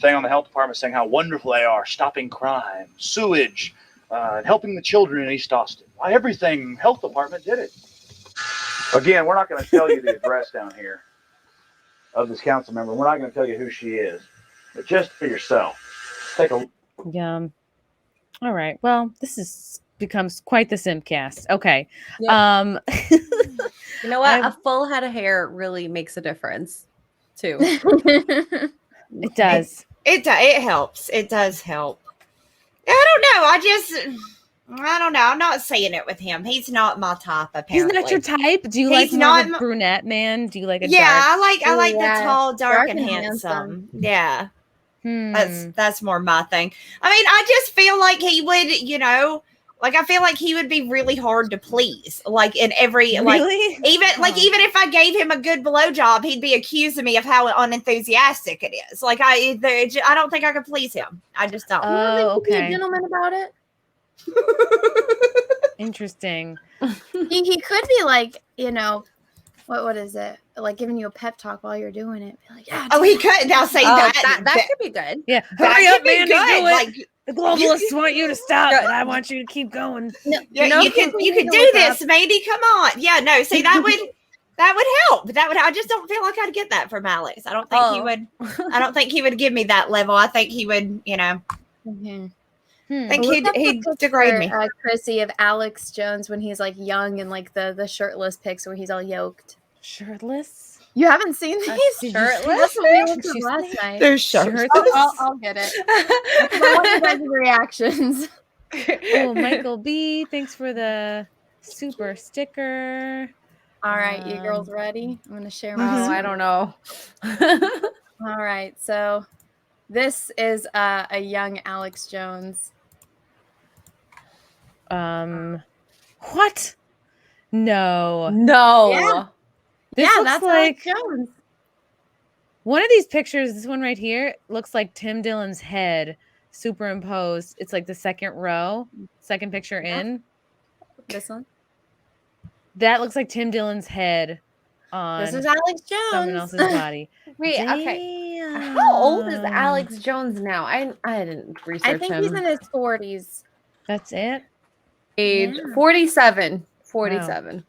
thing on the health department saying how wonderful they are, stopping crime, sewage, and helping the children in East Austin. Why, everything health department did it. Again, we're not going to tell you the address down here of this council member. We're not going to tell you who she is, but just for yourself, take a.
Yeah. All right. Well, this becomes quite the Simpcast. Okay.
Yep. You know what?
I-
A full head of hair really makes a difference, too.
It does.
It helps. It does help. I don't know. I don't know. I'm not saying it with him. He's not my type. Apparently,
He's not your type. Do you
He's
like more of
not
a brunette man? Do you like a
Yeah,
dark?
I like
Yeah,
the tall, dark,
dark
and
and
handsome. Yeah,
Hmm.
that's more my thing. I mean, I just feel like he would, like I feel like he would be really hard to please. Like in every like
Really?
even
Oh.
even if I gave him a good blowjob, he'd be accusing me of how unenthusiastic it is. Like I don't think I could please him. I just don't.
Oh,
Be a
okay.
gentleman about it.
Interesting.
He could be like, what is it? Like giving you a pep talk while you're doing it. Be like, yeah.
Oh, he could. Now say
that could be good.
Yeah.
that
Hurry
could
up,
be
man.
good.
Do it.
Like
The globalists want you to stop, but I want you to keep going.
you can do this, Mandy. Come on. Yeah, no. See, that would help. I just don't feel like I'd get that from Alex. I don't think he would. I don't think he would give me that level. I think he would.
Mm-hmm.
I think
Look up the
he'd
picture,
degrade me.
Chrissy, of Alex Jones when he's like young and like the shirtless pics where he's all yoked.
Shirtless?
You haven't seen these?
Did you
Shirtless?
see
That's what we looked
Did
up
you
last
see-
night.
There's shirts.
I'll get it. I want you guys' reactions.
Oh, Michael B. Thanks for the super sticker.
All right, you girls
Um,
ready? I'm going to share
Oh,
my
I don't know.
All right, so this is a young Alex Jones.
What? No.
No.
Yeah.
This
yeah,
looks
that's
like
Alex Jones.
one of these pictures. This one right here looks like Tim Dillon's head superimposed. It's like the second row, second picture in.
This one.
That looks like Tim Dillon's head on
This is Alex Jones.
someone else's body.
Wait, okay. How old is Alex Jones now? I didn't research
I think
him.
he's in his 40s.
That's it.
Age
Yeah.
47. 47.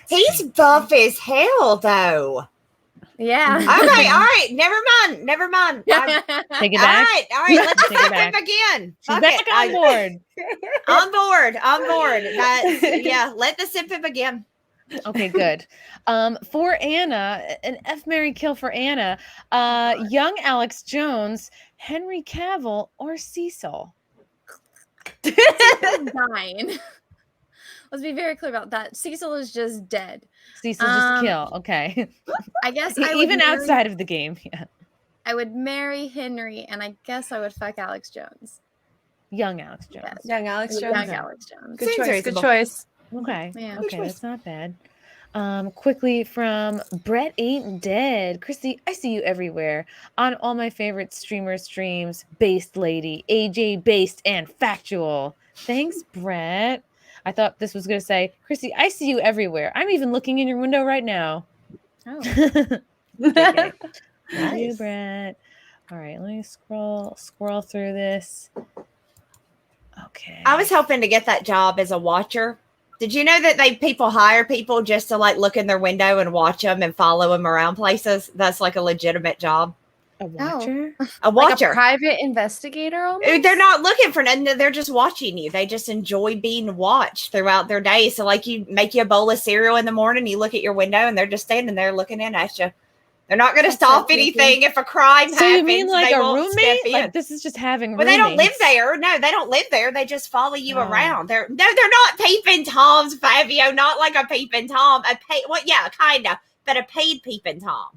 He's buff as hell, though.
Yeah.
Okay, all right. Never mind.
Take it
All
back.
right. Let's
Take it
sip
back.
him again.
She's
Fuck
back
it.
on board.
On board. Yeah, let the sip him again.
Okay, good. For Anna, an F Mary kill for Anna. Young Alex Jones, Henry Cavill, or Cecil.
Dying. Let's be very clear about that. Cecil is just dead.
Cecil just kill. Okay.
I guess I would
Even
marry-
outside of the game. Yeah.
I would marry Henry, and I guess I would fuck Alex Jones.
Young Alex Jones.
Yes.
Young Alex
Young
Jones.
Alex Jones.
Good
Seems
choice.
reasonable.
Good choice.
Okay.
Yeah.
Okay, that's not bad. Quickly from Brett Ain't Dead. Christy, I see you everywhere on all my favorite streamers' streams. Based Lady, AJ Based and Factual. Thanks, Brett. I thought this was going to say, Christy, I see you everywhere. I'm even looking in your window right now.
Oh.
JK. Thank you,
Nice.
Brett. All right, let me scroll through this. Okay.
I was hoping to get that job as a watcher. Did you know that people hire people just to like look in their window and watch them and follow them around places? That's like a legitimate job.
a watcher.
A
Like
watcher.
a private investigator almost?
They're not looking for nothing. They're just watching you. They just enjoy being watched throughout their day. So, like, you make you a bowl of cereal in the morning, you look at your window, and they're just standing there looking in at you. They're not going to
That's
stop
so
anything if a crime
So
happens.
you mean like
they
a
won't step
roommate?
in.
Like this is just having
Well, they don't live
roommates.
there. No, they don't live there. They just follow you
Oh.
around. They're not peeping toms, Fabio. Not like a peeping tom. Kind of, but a paid peeping tom.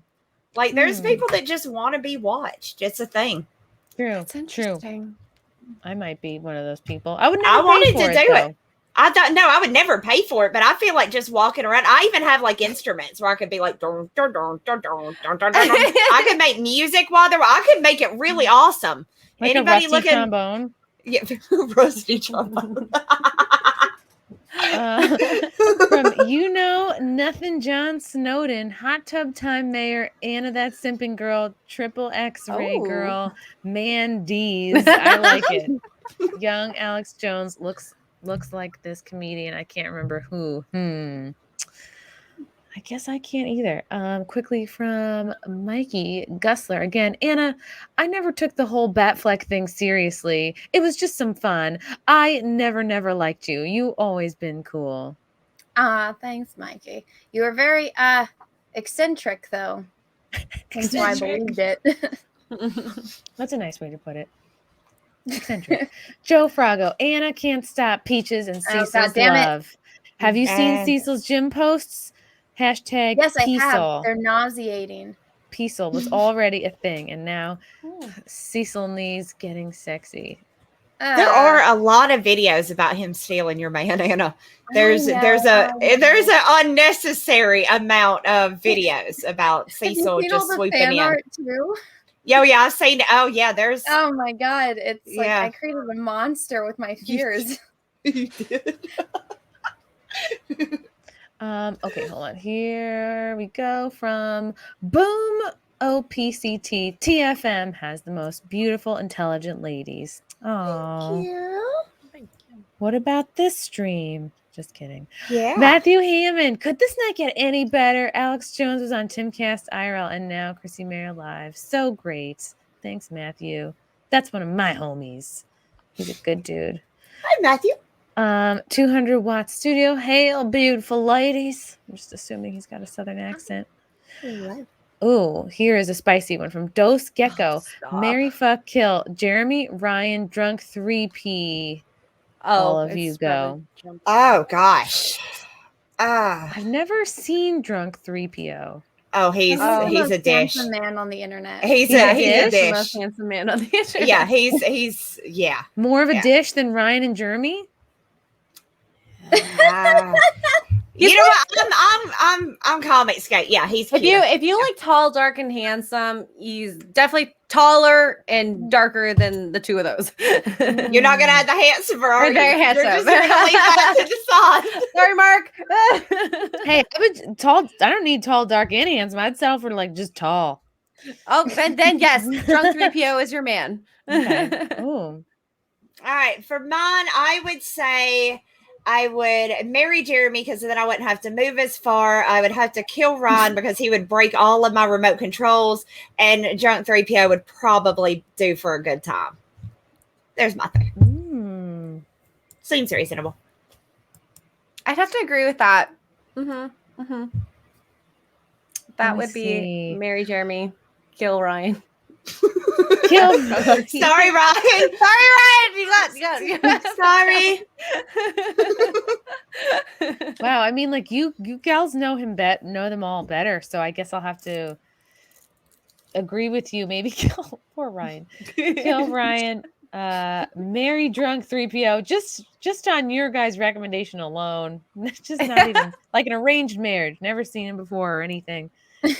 Like there's people that just want to be watched. It's a thing.
True.
That's
True.
interesting.
I might be one of those people. I would
I
never pay
wanted
for
to
it,
do it.
though.
I don't know. I would never pay for it, but I feel like just walking around. I even have like instruments where I could be like, dun, dun, dun, dun, dun, dun, dun, dun. I could make music while I could make it really awesome.
Like
Anybody
a rusty
looking?
trombone.
Yeah, rusty trombone.
From Nothing John Snowden, Hot Tub Time Mayor, Anna That Simping Girl, Triple Xray Girl, Mandy's. I like it. Young Alex Jones looks like this comedian. I can't remember who. I guess I can't either. Quickly from Mikey Gussler. Again, Anna, I never took the whole Batfleck thing seriously. It was just some fun. I never liked you. You always been cool.
Thanks, Mikey. You were very eccentric, though. That's why I believed it.
That's a nice way to put it. Eccentric. Joe Frago. Anna can't stop Peaches and Cecil's love. Have you seen Cecil's gym posts? Hashtag
yes, I
Peacel.
have. They're nauseating.
Peacel was already a thing, and now Cecil knees getting sexy.
There are a lot of videos about him stealing your man, Anna. There's an unnecessary amount of videos about Cecil just swooping in.
Too?
Yeah, I've seen. Oh, yeah. There's.
Oh my God! It's like I created a monster with my fears.
You did.
Okay, hold on. Here we go from Boom OPCT. TFM has the most beautiful, intelligent ladies. Oh,
Thank you.
What about this stream? Just kidding.
Yeah.
Matthew Hammond. Could this not get any better? Alex Jones was on TimCast IRL and now Chrissie Mayr Live. So great. Thanks, Matthew. That's one of my homies. He's a good dude.
Hi, Matthew.
200 Watt Studio. Hail, beautiful ladies. I'm just assuming he's got a southern accent. Oh, here is a spicy one from Dose Gecko. Marry, fuck, kill. Jeremy, Ryan, Drunk 3P. All of you go.
Oh, gosh.
I've never seen Drunk 3PO.
Oh, he's a dish.
Handsome man on the internet.
He's a
The
dish.
most handsome man on the internet.
Yeah, he's
More of a dish than Ryan and Jeremy?
You know what? I'm comic skate. Yeah, he's cute.
If you like tall, dark, and handsome, he's definitely taller and darker than the two of those.
You're not gonna add the handsome, are you?
Very handsome.
You're just gonna leave that to the side.
Sorry, Mark.
Hey, I don't need tall, dark, and handsome. I'd settle for like just tall.
Oh, then yes, Drunk 3PO is your man.
Okay. Oh.
All right, for mine, I would say I would marry Jeremy because then I wouldn't have to move as far. I would have to kill Ron because he would break all of my remote controls, and Drunk 3PO would probably do for a good time. There's my thing. Seems reasonable.
I'd have to agree with that. That would be marry Jeremy, kill Ryan.
Kill.
Sorry, Ryan.
Sorry, Ryan. You got.
Sorry.
Wow, I mean, like you gals know them all better, so I guess I'll have to agree with you. Maybe kill poor Ryan. Kill Ryan. Marry Drunk 3PO. Just on your guys' recommendation alone. Just not even like an arranged marriage. Never seen him before or anything.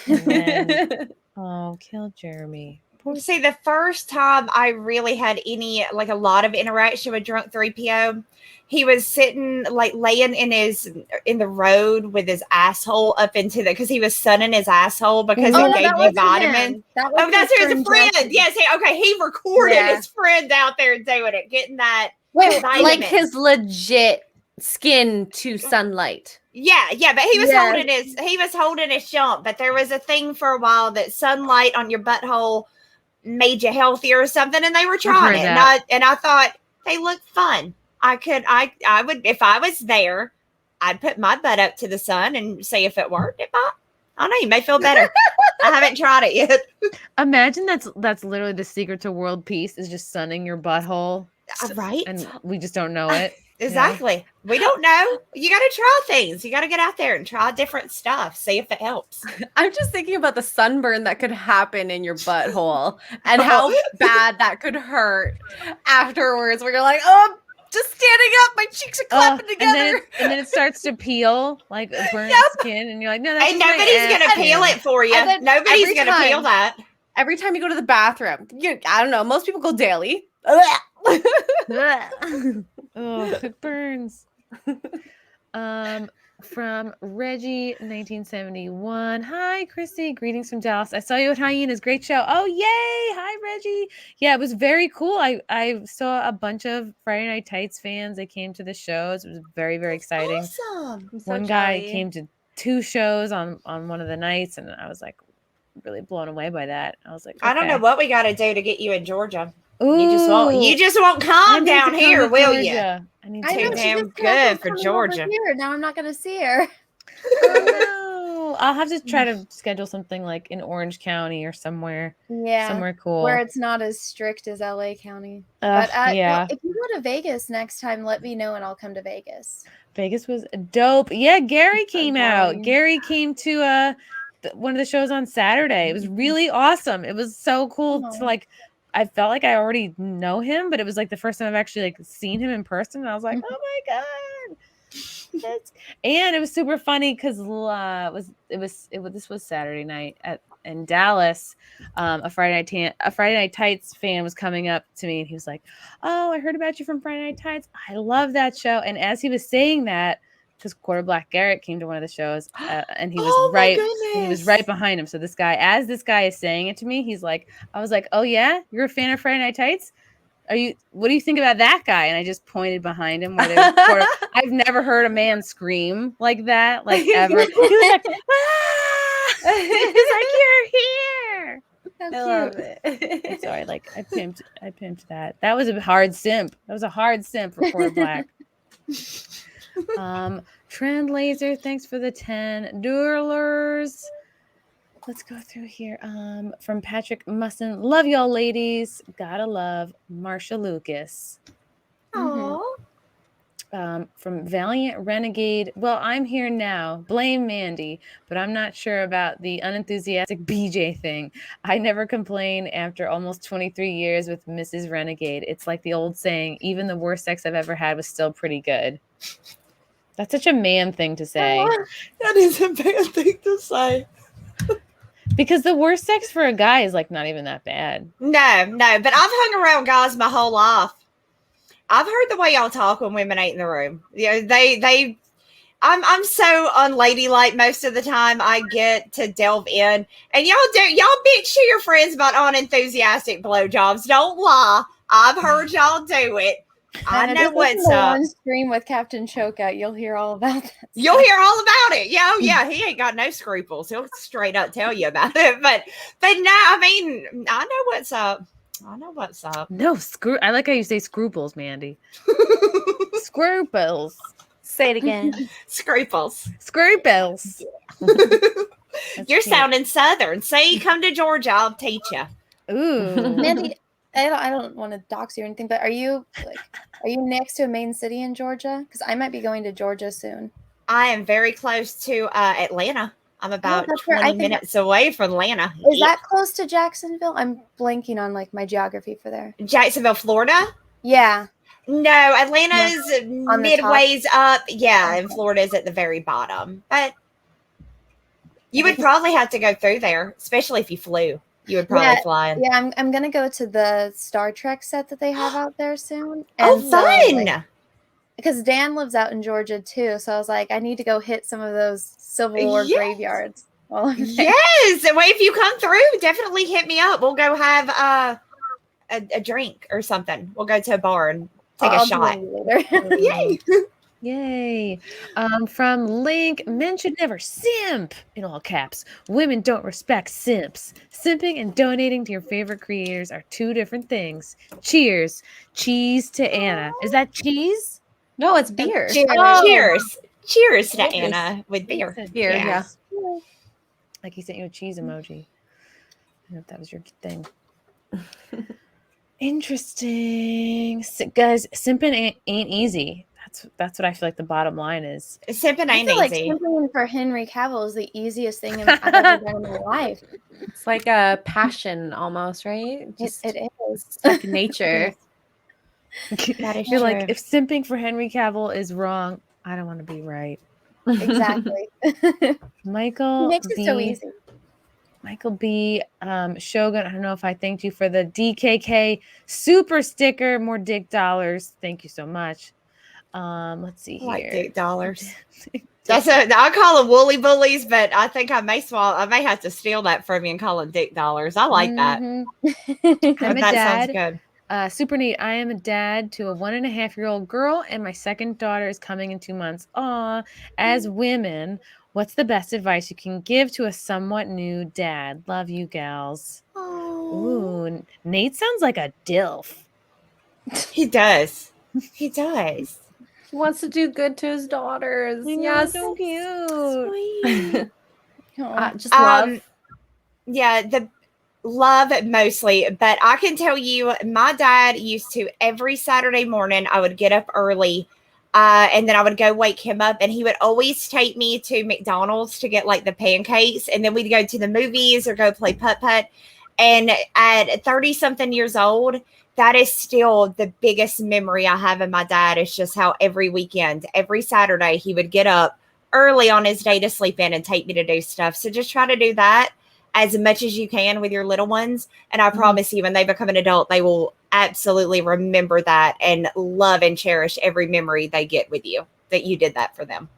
And then, kill Jeremy.
See, the first time I really had a lot of interaction with Drunk 3PO, he was sitting, laying in the road with his asshole up into because he was sunning his asshole because he gave me vitamins. That's his friend. Yes. He recorded his friend out there doing it, getting that.
Wait, like his legit skin to sunlight.
Yeah, but he was holding his jump, but there was a thing for a while that sunlight on your butthole made you healthier or something, and they were trying it, and I thought they looked fun. I would, if I was there, I'd put my butt up to the sun and see if it worked. I don't know, you may feel better. I haven't tried it yet.
Imagine that's literally the secret to world peace is just sunning your butthole,
right?
And we just don't know it.
Exactly. Yeah. We don't know. You got to try things. You got to get out there and try different stuff. See if it helps.
I'm just thinking about the sunburn that could happen in your butthole and how bad that could hurt afterwards. Where you're like, oh, just standing up. My cheeks are clapping together.
And then it starts to peel like burnt skin, and you're like, no, that's
And
just my
nobody's
ass
gonna peel
skin.
it for you.
And then
Nobody's
every
gonna peel
time-
that.
Every time you go to the bathroom, I don't know. Most people go daily.
Oh, it burns. From Reggie, 1971. Hi, Chrissy. Greetings from Dallas. I saw you at Hyenas. Great show. Oh, yay. Hi, Reggie. Yeah, it was very cool. I saw a bunch of Friday Night Tights fans. They came to the shows. It was very, very exciting.
Awesome.
One guy came to 2 shows on one of the nights, and I was like really blown away by that. I was like,
I don't know
okay.
what we got to do to get you in Georgia.
Ooh,
You just won't
I
come
need to
down
come
here,
to
will you?
Georgia. I need
I
to.
know
Too
she
damn
just can't
good for
come over
Georgia.
here. Now I'm not going to see her.
Oh, no. I'll have to try to schedule something like in Orange County or somewhere
Yeah.
cool.
Where it's not as strict as LA County.
Ugh,
But
yeah,
if you go to Vegas next time, let me know and I'll come to Vegas.
Vegas was dope. Yeah, Gary came out.
boring.
Gary came to one of the shows on Saturday. It was really awesome. It was so cool to
Oh.
like. I felt like I already know him, but it was like the first time I've actually like seen him in person. And I was like, oh my god. And it was super funny because this was Saturday night in Dallas. A Friday Night Tights fan was coming up to me and he was like, "Oh, I heard about you from Friday Night Tights. I love that show." And as he was saying that, because Quarter Black Garrett came to one of the shows, and he was he was right behind him. So as this guy is saying it to me, I was like, "Oh yeah, you're a fan of Friday Night Tights? What do you think about that guy?" And I just pointed behind him where I've never heard a man scream like that, like ever. He was like, "Ah!" He was like, "You're here."
I love it.
So I pimped that. That was a hard simp. That was a hard simp for Quarter Black. Trend Laser, thanks for the 10 dollars. Let's go through here. From Patrick Musson, love y'all ladies. Gotta love Marsha Lucas.
Aww.
From Valiant Renegade, well, I'm here now. Blame Mandy, but I'm not sure about the unenthusiastic BJ thing. I never complain after almost 23 years with Mrs. Renegade. It's like the old saying, even the worst sex I've ever had was still pretty good. That's such a man thing to say.
That is a bad thing to say.
Because the worst sex for a guy is like not even that bad.
No, but I've hung around guys my whole life. I've heard the way y'all talk when women ain't in the room. You know, I'm so unladylike most of the time. I get to delve in, and y'all bitch to your friends about unenthusiastic blowjobs. Don't lie. I've heard y'all do it. I know what's up.
On stream with Captain Chokeout, you'll hear all about that.
You'll hear all about it. Yeah, he ain't got no scruples. He'll straight up tell you about it. But no, I mean, I know what's up.
No, I like how you say scruples, Mandy. Scruples.
Say it again.
Scruples.
Scruples.
You're sounding southern. Say you come to Georgia, I'll teach you.
Ooh.
Mandy, I don't want to dox you or anything, but are you next to a main city in Georgia? Because I might be going to Georgia soon.
I am very close to Atlanta. I'm about
that's where
20 minutes away from Atlanta.
Is that close to Jacksonville? I'm blanking on like my geography for there.
Jacksonville, Florida?
Yeah.
No, Atlanta's
On the
midways up. Yeah, and Florida's at the very bottom. But you would probably have to go through there, especially if you flew. You would probably fly in.
Yeah, I'm gonna go to the Star Trek set that they have out there soon.
Oh,
And so,
fun!
because Dan lives out in Georgia too, so I was like, I need to go hit some of those Civil War
Yes.
graveyards while I'm there.
Yes! Well, if you come through, definitely hit me up. We'll go have a drink or something. We'll go to a bar and take a
I'll
shot.
join you later.
Yay!
Yay. From Link, men should never simp, in all caps. Women don't respect simps. Simping and donating to your favorite creators are 2 different things. Cheers. Cheese to Anna. Is that cheese?
No, it's beer.
Cheers.
Cheers to
Yes.
Anna with beer.
Beer, yeah.
Like he sent you a cheese emoji. I don't know if that was your thing. Interesting. Guys, simping ain't easy. That's what I feel like the bottom line is.
Simping
I
ain't
feel like
easy.
simping for Henry Cavill is the easiest thing I've ever done in my life.
It's like a passion almost, right? Just
It is.
second nature. That is
You're like,
true.
if simping for Henry Cavill is wrong, I don't want to be right.
Exactly.
Michael
Makes it
B.
so easy.
Michael B. Shogun, I don't know if I thanked you for the DKK super sticker. More dick dollars. Thank you so much. Let's see
I like
here.
dick dollars. I call them woolly bullies, but I think I may have to steal that from you and call them dick dollars. I like that.
I'm
That
a
sounds
dad.
good.
Super neat. I am a dad to a 1.5-year-old girl, and my second daughter is coming in 2 months. Aw, as women, what's the best advice you can give to a somewhat new dad? Love you, gals. Ooh, Nate sounds like a dilf.
He does. He does.
He wants to do good to his daughters.
I know,
Yes.
so cute.
Sweet.
Just love.
Yeah, the love mostly, but I can tell you, my dad used to every Saturday morning. I would get up early, and then I would go wake him up, and he would always take me to McDonald's to get like the pancakes, and then we'd go to the movies or go play putt putt. And at 30 something years old, that is still the biggest memory I have of my dad. Is just how every weekend, every Saturday, he would get up early on his day to sleep in and take me to do stuff. So just try to do that as much as you can with your little ones. And I promise you, when they become an adult, they will absolutely remember that and love and cherish every memory they get with you, that you did that for them.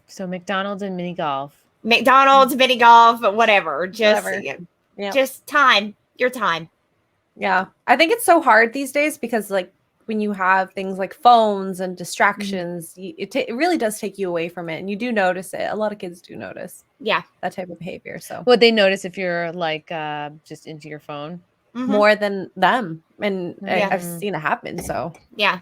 So McDonald's and mini golf.
McDonald's, mini golf, whatever. Just,
Whatever. Yeah.
just time, your time.
Yeah. I think it's so hard these days because like when you have things like phones and distractions, it really does take you away from it. And you do notice it. A lot of kids do notice.
Yeah.
That type of behavior. So
Would they notice if you're like just into your phone?
more than them. And
Yeah.
I've seen it happen. So
Yeah.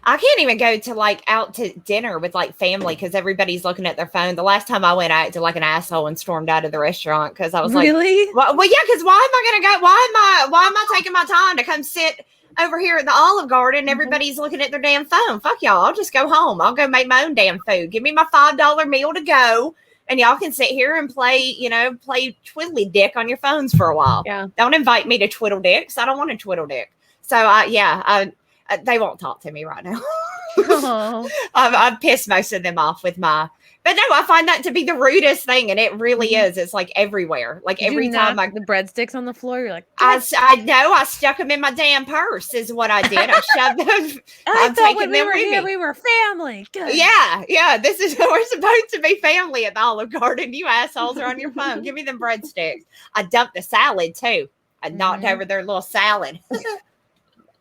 I can't even go to like out to dinner with like family because everybody's looking at their phone. The last time I went, I acted like an asshole and stormed out of the restaurant because I was
Really?
like, well, yeah, because why am I going to go? Why am I taking my time to come sit over here at the Olive Garden? Everybody's looking at their damn phone. Fuck y'all. I'll just go home. I'll go make my own damn food. Give me my $5 meal to go. And y'all can sit here and play twiddly dick on your phones for a while.
yeah.
Don't invite me to twiddle dicks. I don't want to twiddle dick. So they won't talk to me right now.
Oh.
I've pissed most of them off with my, but no, I find that to be the rudest thing, and it really is. It's like everywhere. Like
Did
every
you
time
knock the breadsticks on the floor, you're like,
I know I stuck them in my damn purse. Is what I did. I shoved them.
I
I'm
thought
taking
when we
them
were
with
here,
me.
we were family. Good.
Yeah. This is we're supposed to be family at the Olive Garden. You assholes are on your phone. Give me them breadsticks. I dumped the salad too. I knocked over their little salad.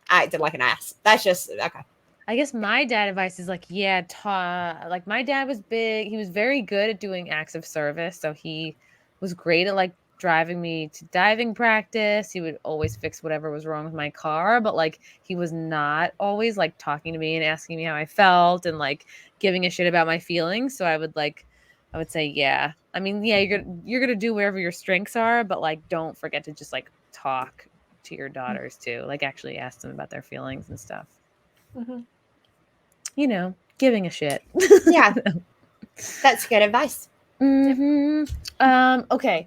I acted like an ass. That's just okay.
I guess my dad advice is like, like my dad was big. He was very good at doing acts of service. So he was great at like driving me to diving practice. He would always fix whatever was wrong with my car, but like he was not always like talking to me and asking me how I felt and like giving a shit about my feelings. So I would say, yeah. I mean, yeah, you're gonna do wherever your strengths are, but like don't forget to just like talk to your daughters too. Like actually ask them about their feelings and stuff. You know, giving a shit.
Yeah. That's good advice.
Okay.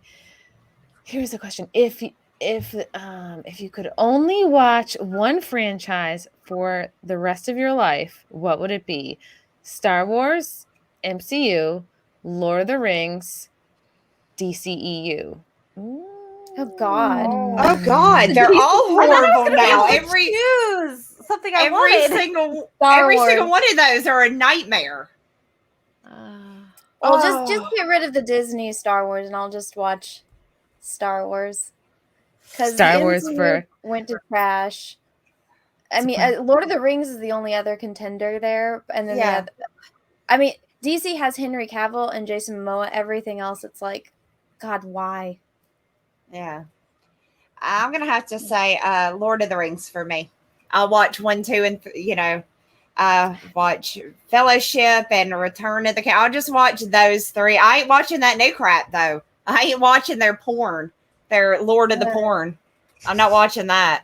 Here's a question. If you could only watch one franchise for the rest of your life, what would it be? Star Wars, MCU, Lord of the Rings, DCEU.
Oh God.
Oh God, they're all horrible now.
Choose something I
Every
wanted.
single
Star
single
Wars.
one of those are a nightmare.
Well, just get rid of the Disney Star Wars, and I'll just watch Star Wars. Because
Star Wars
went to trash. I mean,
Surprise.
Lord of the Rings is the only other contender there, and then DC has Henry Cavill and Jason Momoa. Everything else, it's like, God, why?
Yeah. I'm gonna have to say Lord of the Rings for me. I'll watch 1, 2, and watch Fellowship and Return of the King. I'll just watch those 3. I ain't watching that new crap though. I ain't watching their porn. Their Lord of the Porn. I'm not watching that.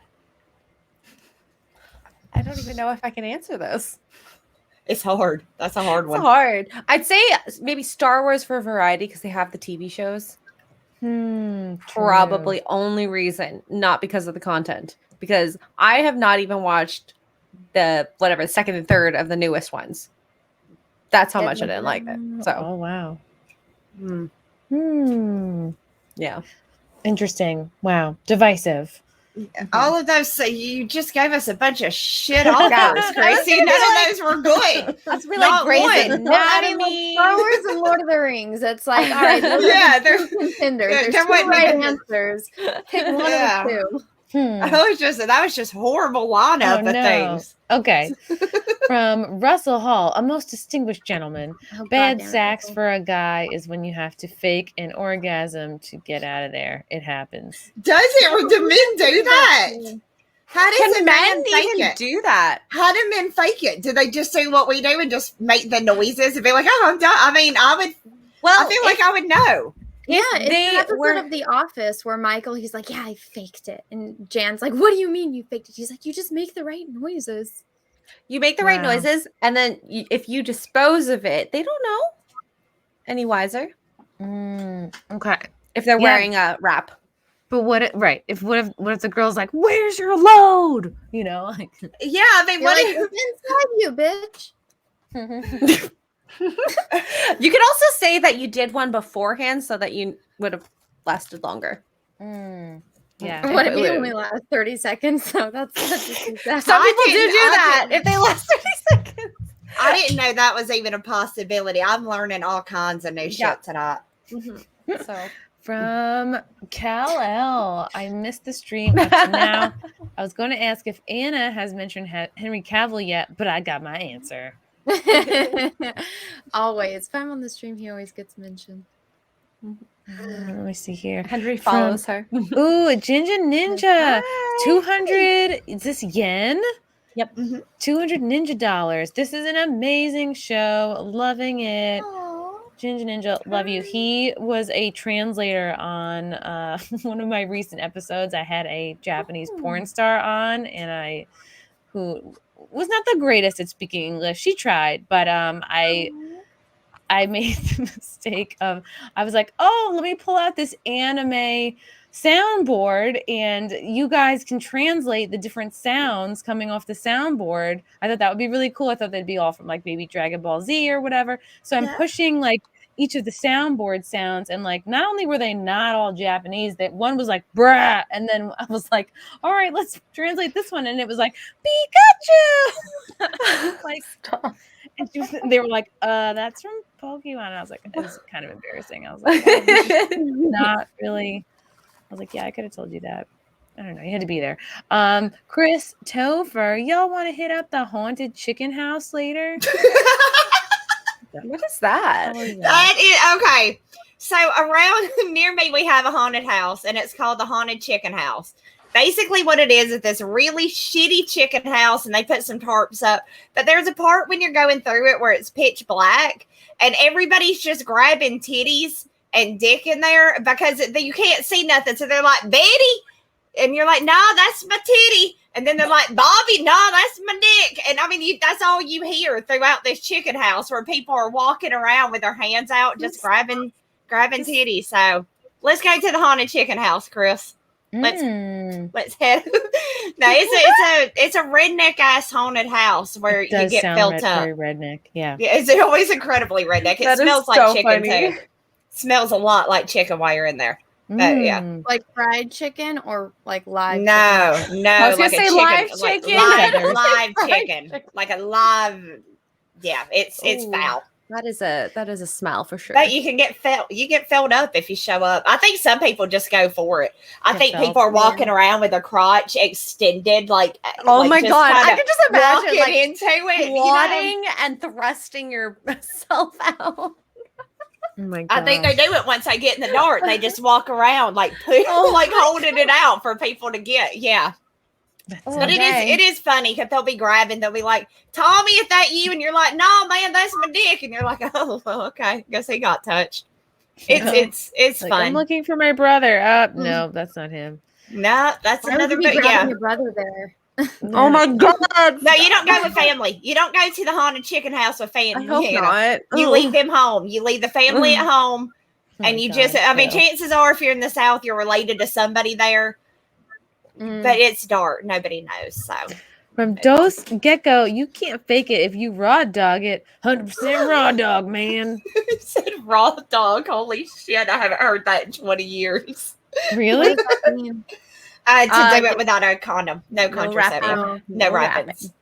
I don't even know if I can answer this.
It's hard. That's a hard
It's
one.
hard. I'd say maybe Star Wars for variety because they have the TV shows. Probably only reason, not because of the content. Because I have not even watched the second and third of the newest ones. That's how much I didn't like it. So,
oh wow.
yeah.
Interesting. Wow. Divisive.
All of those, so you just gave us a bunch of shit offers, Chrissy. None of those were good.
It's really
Not
like Grey's
one.
Anatomy.
Star Wars and Lord of the Rings. It's like, all right,
Yeah,
there's two contenders. There's
there
two
wasn't
right
even-
answers. Pick one
Yeah.
of the two.
That was just horrible lineup of things.
Okay. From Russell Hall, a most distinguished gentleman.
Oh,
Bad
goddamn it,
sex
Russell.
for a guy is when you have to fake an orgasm to get out of there. It happens.
Does it? Or do men do that? How does
Can
a
men
man fake
even
it?
do that?
How do men fake it? Do they just do what we do and just make the noises and be like, "Oh, I'm done"? I mean, I feel like I would know.
Yeah, it's
they
an episode
were-
of The Office where Michael, he's like, yeah, I faked it. And Jan's like, what do you mean you faked it? He's like, you just make the right noises.
You make the right
Wow.
noises, and then if you dispose of it, they don't know any wiser
Okay.
if they're
Yeah.
wearing a wrap.
But what if the girl's like, where's your load? You know, like
Yeah, I mean,
You're
what
like,
if
it's inside you, bitch.
You could also say that you did one beforehand so that you would have lasted longer.
yeah.
What if you
Wait.
only last 30 seconds? So that's just exactly.
Some people
didn't-
do
I
that
didn't.
if they last 30 seconds.
I didn't know that was even a possibility. I'm learning all kinds of new
Yeah.
shit tonight.
So
From Cal L. I missed the stream up to now. I was going to ask if Anna has mentioned Henry Cavill yet, but I got my answer.
Always. If I'm on the stream, he always gets mentioned.
Let me see here.
Henry follows her.
Ooh, Ginger Ninja. 200. Is this yen?
Yep.
200 ninja dollars. This is an amazing show. Loving it. Ginger Ninja, love you. He was a translator on one of my recent episodes. I had a Japanese porn star on, and who was not the greatest at speaking English. She tried, but I made the mistake of, I was like, oh, let me pull out this anime soundboard and you guys can translate the different sounds coming off the soundboard. I thought that would be really cool. I thought they'd be all from like maybe Dragon Ball Z or whatever. So I'm pushing like each of the soundboard sounds, and like not only were they not all Japanese, that one was like bruh, and then I was like, all right, let's translate this one, and it was like Pikachu. Like stop. And they were like, that's from Pokemon. And I was like, it's kind of embarrassing. I was like, oh, not really. I was like, yeah, I could have told you that. I don't know. You had to be there. Chris Topher, y'all want to hit up the haunted chicken house later?
What is that?
That is okay. So around near me, we have a haunted house, and it's called the Haunted Chicken House. Basically, what it is this really shitty chicken house, and they put some tarps up. But there's a part when you're going through it where it's pitch black, and everybody's just grabbing titties and dick in there because you can't see nothing. So they're like, Betty, and you're like, nah, that's my titty. And then they're like, Bobby, nah, that's my dick. And I mean, that's all you hear throughout this chicken house where people are walking around with their hands out, just grabbing titties. So let's go to the haunted chicken house, Chris. Let's head. No, it's a redneck ass haunted house where you get filled up.
Very redneck, yeah.
Yeah, it's always incredibly redneck. It smells like chicken too. Smells a lot like chicken while you're in there. But yeah,
like fried chicken or like live.
No,
I was
like
gonna
a
say
chicken,
live
like
chicken.
live chicken, like a live. Yeah, it's foul.
That is a smell for sure.
But you can get filled up if you show up. I think some people just go for it. I think people are walking around with their crotch extended, like
my god, I can just imagine
walking
like
into it,
wadding and thrusting yourself out.
Oh my God.
I think they do it once they get in the dark. They just walk around like like holding it out for people to get. Yeah. But it is funny because they'll be grabbing, they'll be like, Tommy, is that you? And you're like, no, man, that's my dick. And you're like, oh, well, okay. Guess he got touched. It's
like,
fun.
I'm looking for my brother. No, that's not him.
No, that's another
bit.
Yeah.
Your brother there.
Oh my god.
No, you don't go with family. You don't go to the haunted chicken house with family.
I hope not.
You leave them home. You leave the family at home. And you just, I mean, chances are if you're in the South, you're related to somebody there. But it's dark. Nobody knows. So
From Dose Gecko, you can't fake it if you raw dog it. 100% raw dog, man.
It said raw dog. Holy shit! I haven't heard that in 20 years.
Really?
I mean,
To do it without a condom, no contraceptive,
wrapping.
no
No
wrappings.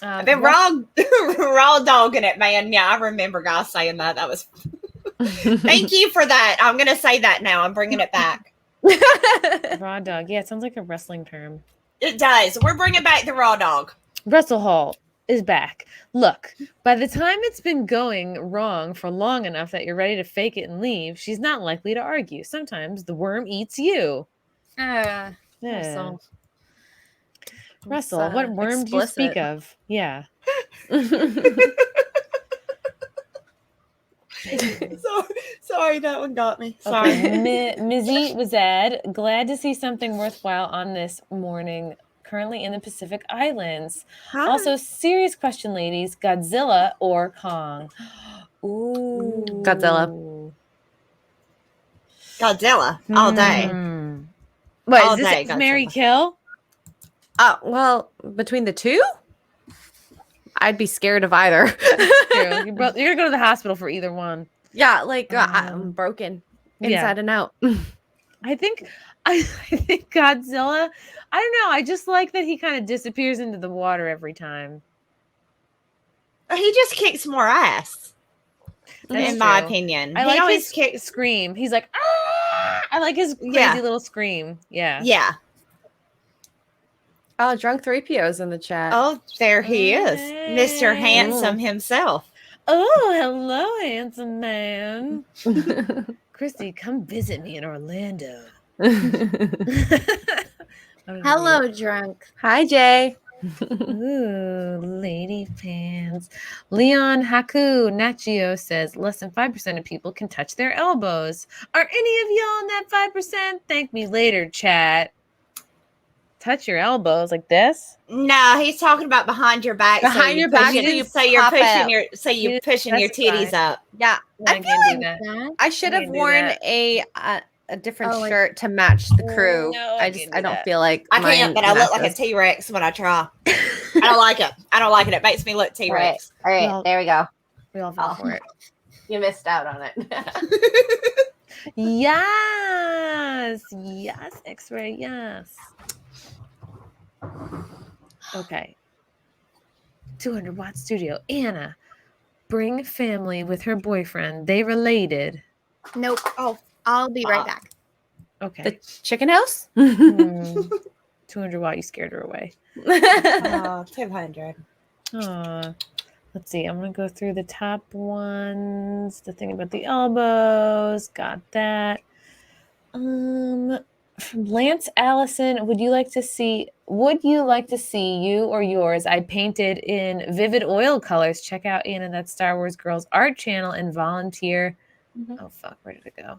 I've been raw dogging it, man. Yeah, I remember guys saying that. That was. Thank you for that. I'm gonna say that now. I'm bringing it back.
Raw dog. Yeah, it sounds like a wrestling term.
It does. We're bringing back the raw dog.
Russell Hall is back. Look, by the time it's been going wrong for long enough that you're ready to fake it and leave, she's not likely to argue. Sometimes the worm eats you. Yeah. Russell, what worm do you speak of? Yeah.
Sorry, that one got me. Sorry.
Okay. Mizzy Wazad, glad to see something worthwhile on this morning. Currently in the Pacific Islands.
Hi.
Also, serious question, ladies: Godzilla or Kong? Ooh,
Godzilla.
Godzilla all day.
What
All
is this?
day,
Is Mary
Godzilla.
kill?
Well, between the two, I'd be scared of either.
True. You're gonna go to the hospital for either one.
Yeah, like I'm broken inside and out.
I think Godzilla. I don't know. I just like that he kind of disappears into the water every time.
He just kicks more ass,
That's
in my
true.
opinion.
I
He
like
always
his scream. He's like, ah! I like his crazy
Yeah.
little scream. Yeah.
Yeah.
Oh, Drunk 3PO's in the chat.
Oh, there he is, Mr.
Hey.
Handsome himself.
Oh, hello, handsome man. Christy, come visit me in Orlando.
hello, drunk.
Hi, Jay.
Ooh, lady fans. Leon Haku Nachio says less than 5% of people can touch their elbows. Are any of y'all in that 5%? Thank me later, chat. Touch your elbows like this?
No, he's talking about behind your back.
Behind your back,
pushing,
so you
so you're
pop
pushing
out.
your
You
pushing your
specify.
titties up.
Yeah,
I
I feel
can't do
like
that.
That?
I should
I
have
can't do
worn
that.
a different
Oh, like-
shirt to match the crew.
No, I
I
can't do
don't
that.
feel like
I can't, but I look like a
matches.
T-Rex when I try. I don't like it. I don't like it. It makes me look T-Rex.
All right,
Well-
there we go.
We all fall for it.
You missed out on it.
Yes, Xray, yes. Okay. 200-watt studio. Anna, bring family with her boyfriend. They related.
Nope.
Oh,
I'll be right back.
Okay.
The chicken house?
200-watt, you scared her away.
200.
Let's see. I'm going to go through the top ones. The thing about the elbows. Got that. From Lance Allison, would you like to see you or yours? I painted in vivid oil colors. Check out Anna, that Star Wars Girls art channel, and volunteer.
Mhm.
Oh fuck, where did it go?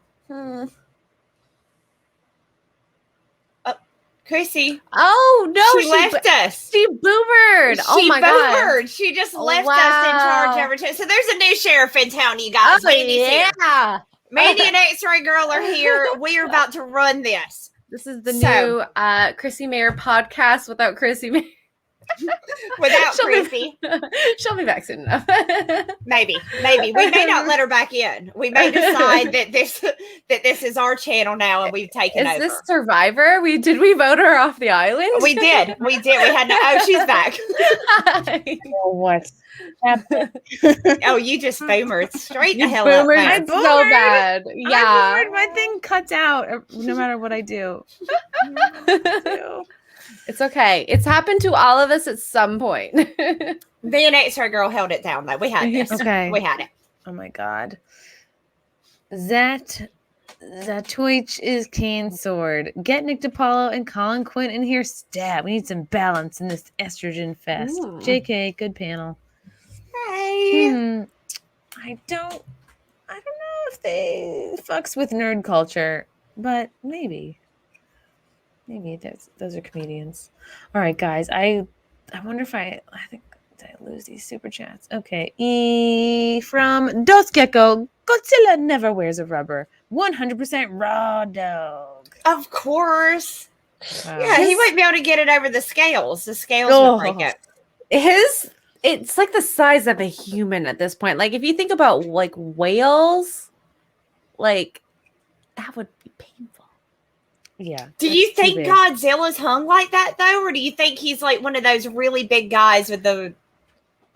Chrissy,
Oh no,
she left us.
She boobered. Oh
She
my god.
boobered. She just
Oh,
left us in charge
wow.
of everything. So there's a new sheriff in town, you guys.
Oh
Mandy's here.
yeah.
Mandy and Xray Girl are here. We are about to run this.
This is the
So-
new Chrissie Mayr podcast without Chrissie Mayr.
Without
She'll be-
Chrissy.
She'll be back soon enough.
Maybe. We may not let her back in. We may decide that this is our channel now and we've taken
Is
over.
this Survivor? Did we vote her off the island?
We did. We had no. Oh, she's back.
Oh, what?
Oh, you just boomered straight the
You
hell up.
boomered
man.
I
so
boomered.
bad. Yeah.
My thing cuts out no matter what I do.
It's okay. It's happened to all of us at some point.
Me and Xray Girl held it down though. We had this.
Okay.
We had it.
Oh my god. That Twitch is Cane Sword. Get Nick DiPaolo and Colin Quinn in here stat. We need some balance in this estrogen fest.
Ooh.
JK, good panel.
Hey.
I don't know if they fucks with nerd culture, but maybe those are comedians. All right, guys. I wonder if I think did I lose these super chats? Okay. From Dos Gecko, Godzilla never wears a rubber. 100% raw dog.
Of course.
Wow.
Yeah, he wouldn't be able to get it over the scales. The scales would break it.
It's like the size of a human at this point. Like if you think about like whales, like that would be painful.
Yeah.
Do you think Godzilla's hung like that though, or do you think he's like one of those really big guys with the?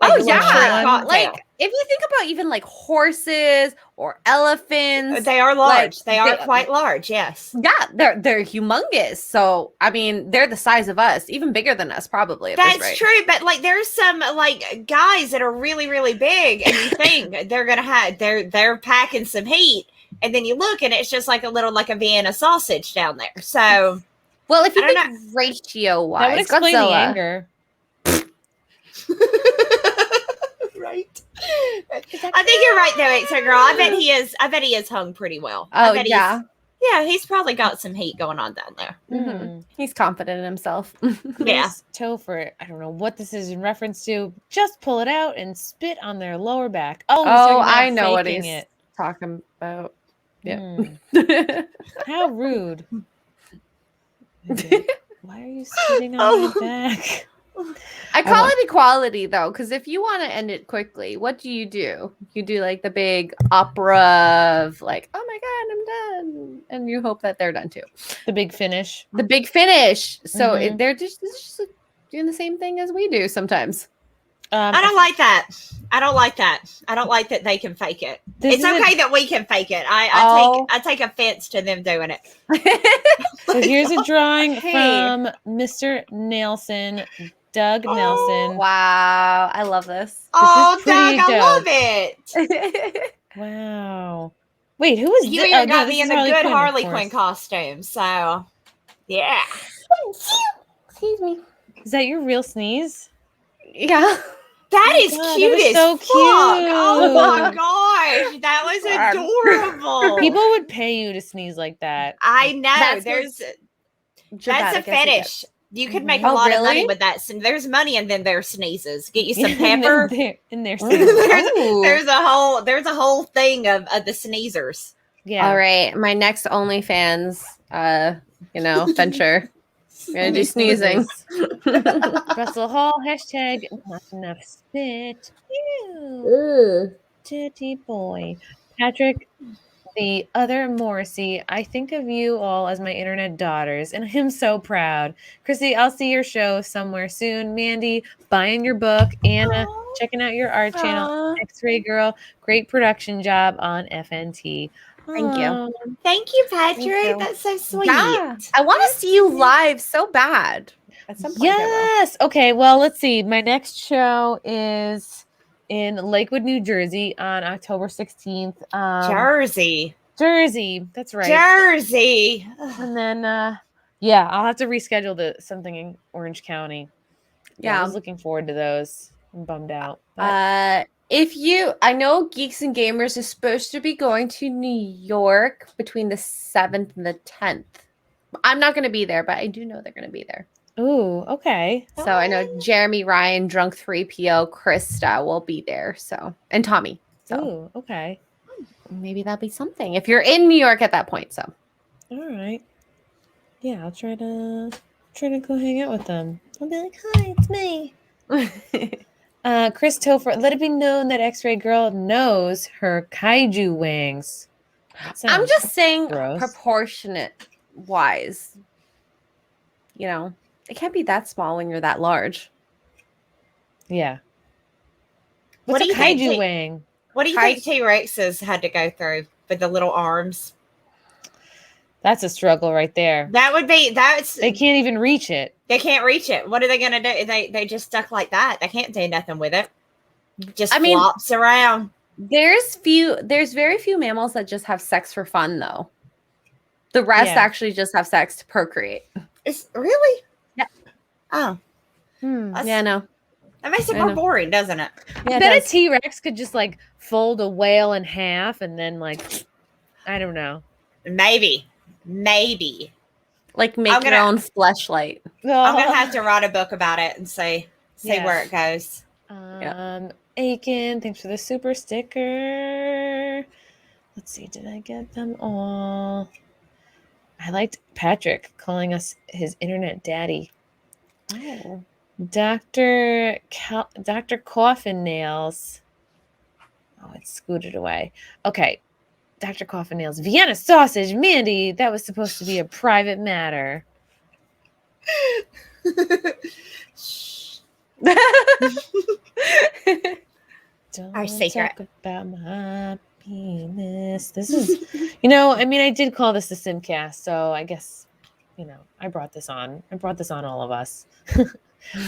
Oh
little short
yeah,
cocktail?
like if you think about even like horses or elephants,
They are large.
like,
they are quite large. Yes.
Yeah, they're humongous. So I mean, they're the size of us, even bigger than us, probably. At
That's
this rate.
true, but like there's some like guys that are really, really big, and you think they're gonna have they're packing some heat, and then you look and it's just like a Vienna sausage down there. So,
well, if you
I don't
think ratio wise,
That would explain the
Godzilla.
anger.
right. I think you're right though, Xray Girl. I bet he is hung pretty well.
Oh yeah,
he's probably got some heat going on down there.
Mhm.
he's confident in himself.
Yeah.
Chris Topher, I don't know what this is in reference to. Just pull it out and spit on their lower back. Oh, he's talking about
I know what
faking
he's
it.
talking about. Yeah.
Mm, how rude. Why are you spitting on my back?
I call it equality though, because if you want to end it quickly, what do? You do like the big opera of like, oh my god, I'm done, and you hope that they're done too.
The big finish.
The big finish. So
Mhm.
they're just like doing the same thing as we do sometimes.
I don't like that. I don't like that they can fake it. It's okay that we can fake it. I take offense to them doing it.
So here's a drawing
Hey.
from Mr. Nelson, Doug Nelson.
Wow, I love this.
Oh,
is pretty
Doug, I love
dope.
it.
Wow. Wait, who is
You
this?
even
No,
got
this
me
is
in a good
of
Harley
course.
Quinn costume. So, yeah.
Excuse me.
Is that your real sneeze?
Yeah.
That is
God,
cute
that was
as
so
fuck. Oh my
cute.
gosh, that was adorable.
People would pay you to sneeze like that.
I know.
That's
That's a
Dramatic as it
fetish. You could make a
Oh,
lot of money
really?
with that. So there's money, and then there's sneezes. Get you some
And then
pepper.
in their
Ooh.
there's a whole thing of the sneezers.
Yeah.
All right, my next OnlyFans, venture. I'm gonna do sneezing.
Russell Hall, hashtag not enough spit. Ew. Titty boy. Patrick, the other Morrissey, I think of you all as my internet daughters, and I'm so proud. Chrissy, I'll see your show somewhere soon. Mandy, buying your book. Anna, checking out your art channel.
Aw.
Xray Girl, great production job on FNT.
Thank you.
Aw.
Thank you, Patrick.
you.
That's so sweet.
Yeah, I want to see you live so bad. At some point, I will.
Yes. Okay. Well, let's see. My next show is in Lakewood, New Jersey on October 16th.
Jersey.
Jersey. That's right.
Jersey.
And then, I'll have to reschedule something in Orange County. I
Yeah.
was looking forward to those. I'm bummed out. But
I know Geeks and Gamers is supposed to be going to New York between the 7th and the 10th. I'm not going to be there, but I do know they're going to be there.
ooh, okay.
So I know Jeremy, Ryan, Drunk 3PO, Krista will be there. So, and Tommy. So
Ooh, okay.
maybe that'll be something if you're in New York at that point. So
All right. Yeah, I'll try to go hang out with them. I'll be like, hi, it's me. Chris Topher, let it be known that Xray Girl knows her kaiju wings. That
I'm
sounds
just saying
gross.
proportionate wise. It can't be that small when you're that large.
Yeah.
What
What's
do
a
you think
kaiju
T-
wing?
What do you think T-Rexes had to go through with the little arms?
That's a struggle right there.
That's
They can't even reach it.
they can't reach it. What are they gonna do? They just stuck like that. They can't do nothing with it. Just flops around.
There's very few mammals that just have sex for fun though. The rest
Yeah.
actually just have sex to procreate.
It's really?
Yeah.
Oh,
Hmm.
Yeah, no.
that makes it
I
more
know.
boring, doesn't it?
Yeah,
I
it
bet a
does.
T-Rex could just like fold a whale in half and then I don't know.
Maybe.
Like make
I'm
your
gonna-
own fleshlight.
I'm gonna have to write a book about it and see
Yeah.
where it goes.
Aiken, thanks for the super sticker. Let's see, did I get them all? I liked Patrick calling us his internet daddy.
Oh.
Dr. Coffin Nails. Oh, it scooted away. Okay. Dr. Coffin Nails. Vienna sausage, Mandy. That was supposed to be a private matter. Don't
Our secret.
talk about my penis. This is, I mean, I did call this the Simpcast, so I guess, I brought this on. I brought this on all of us.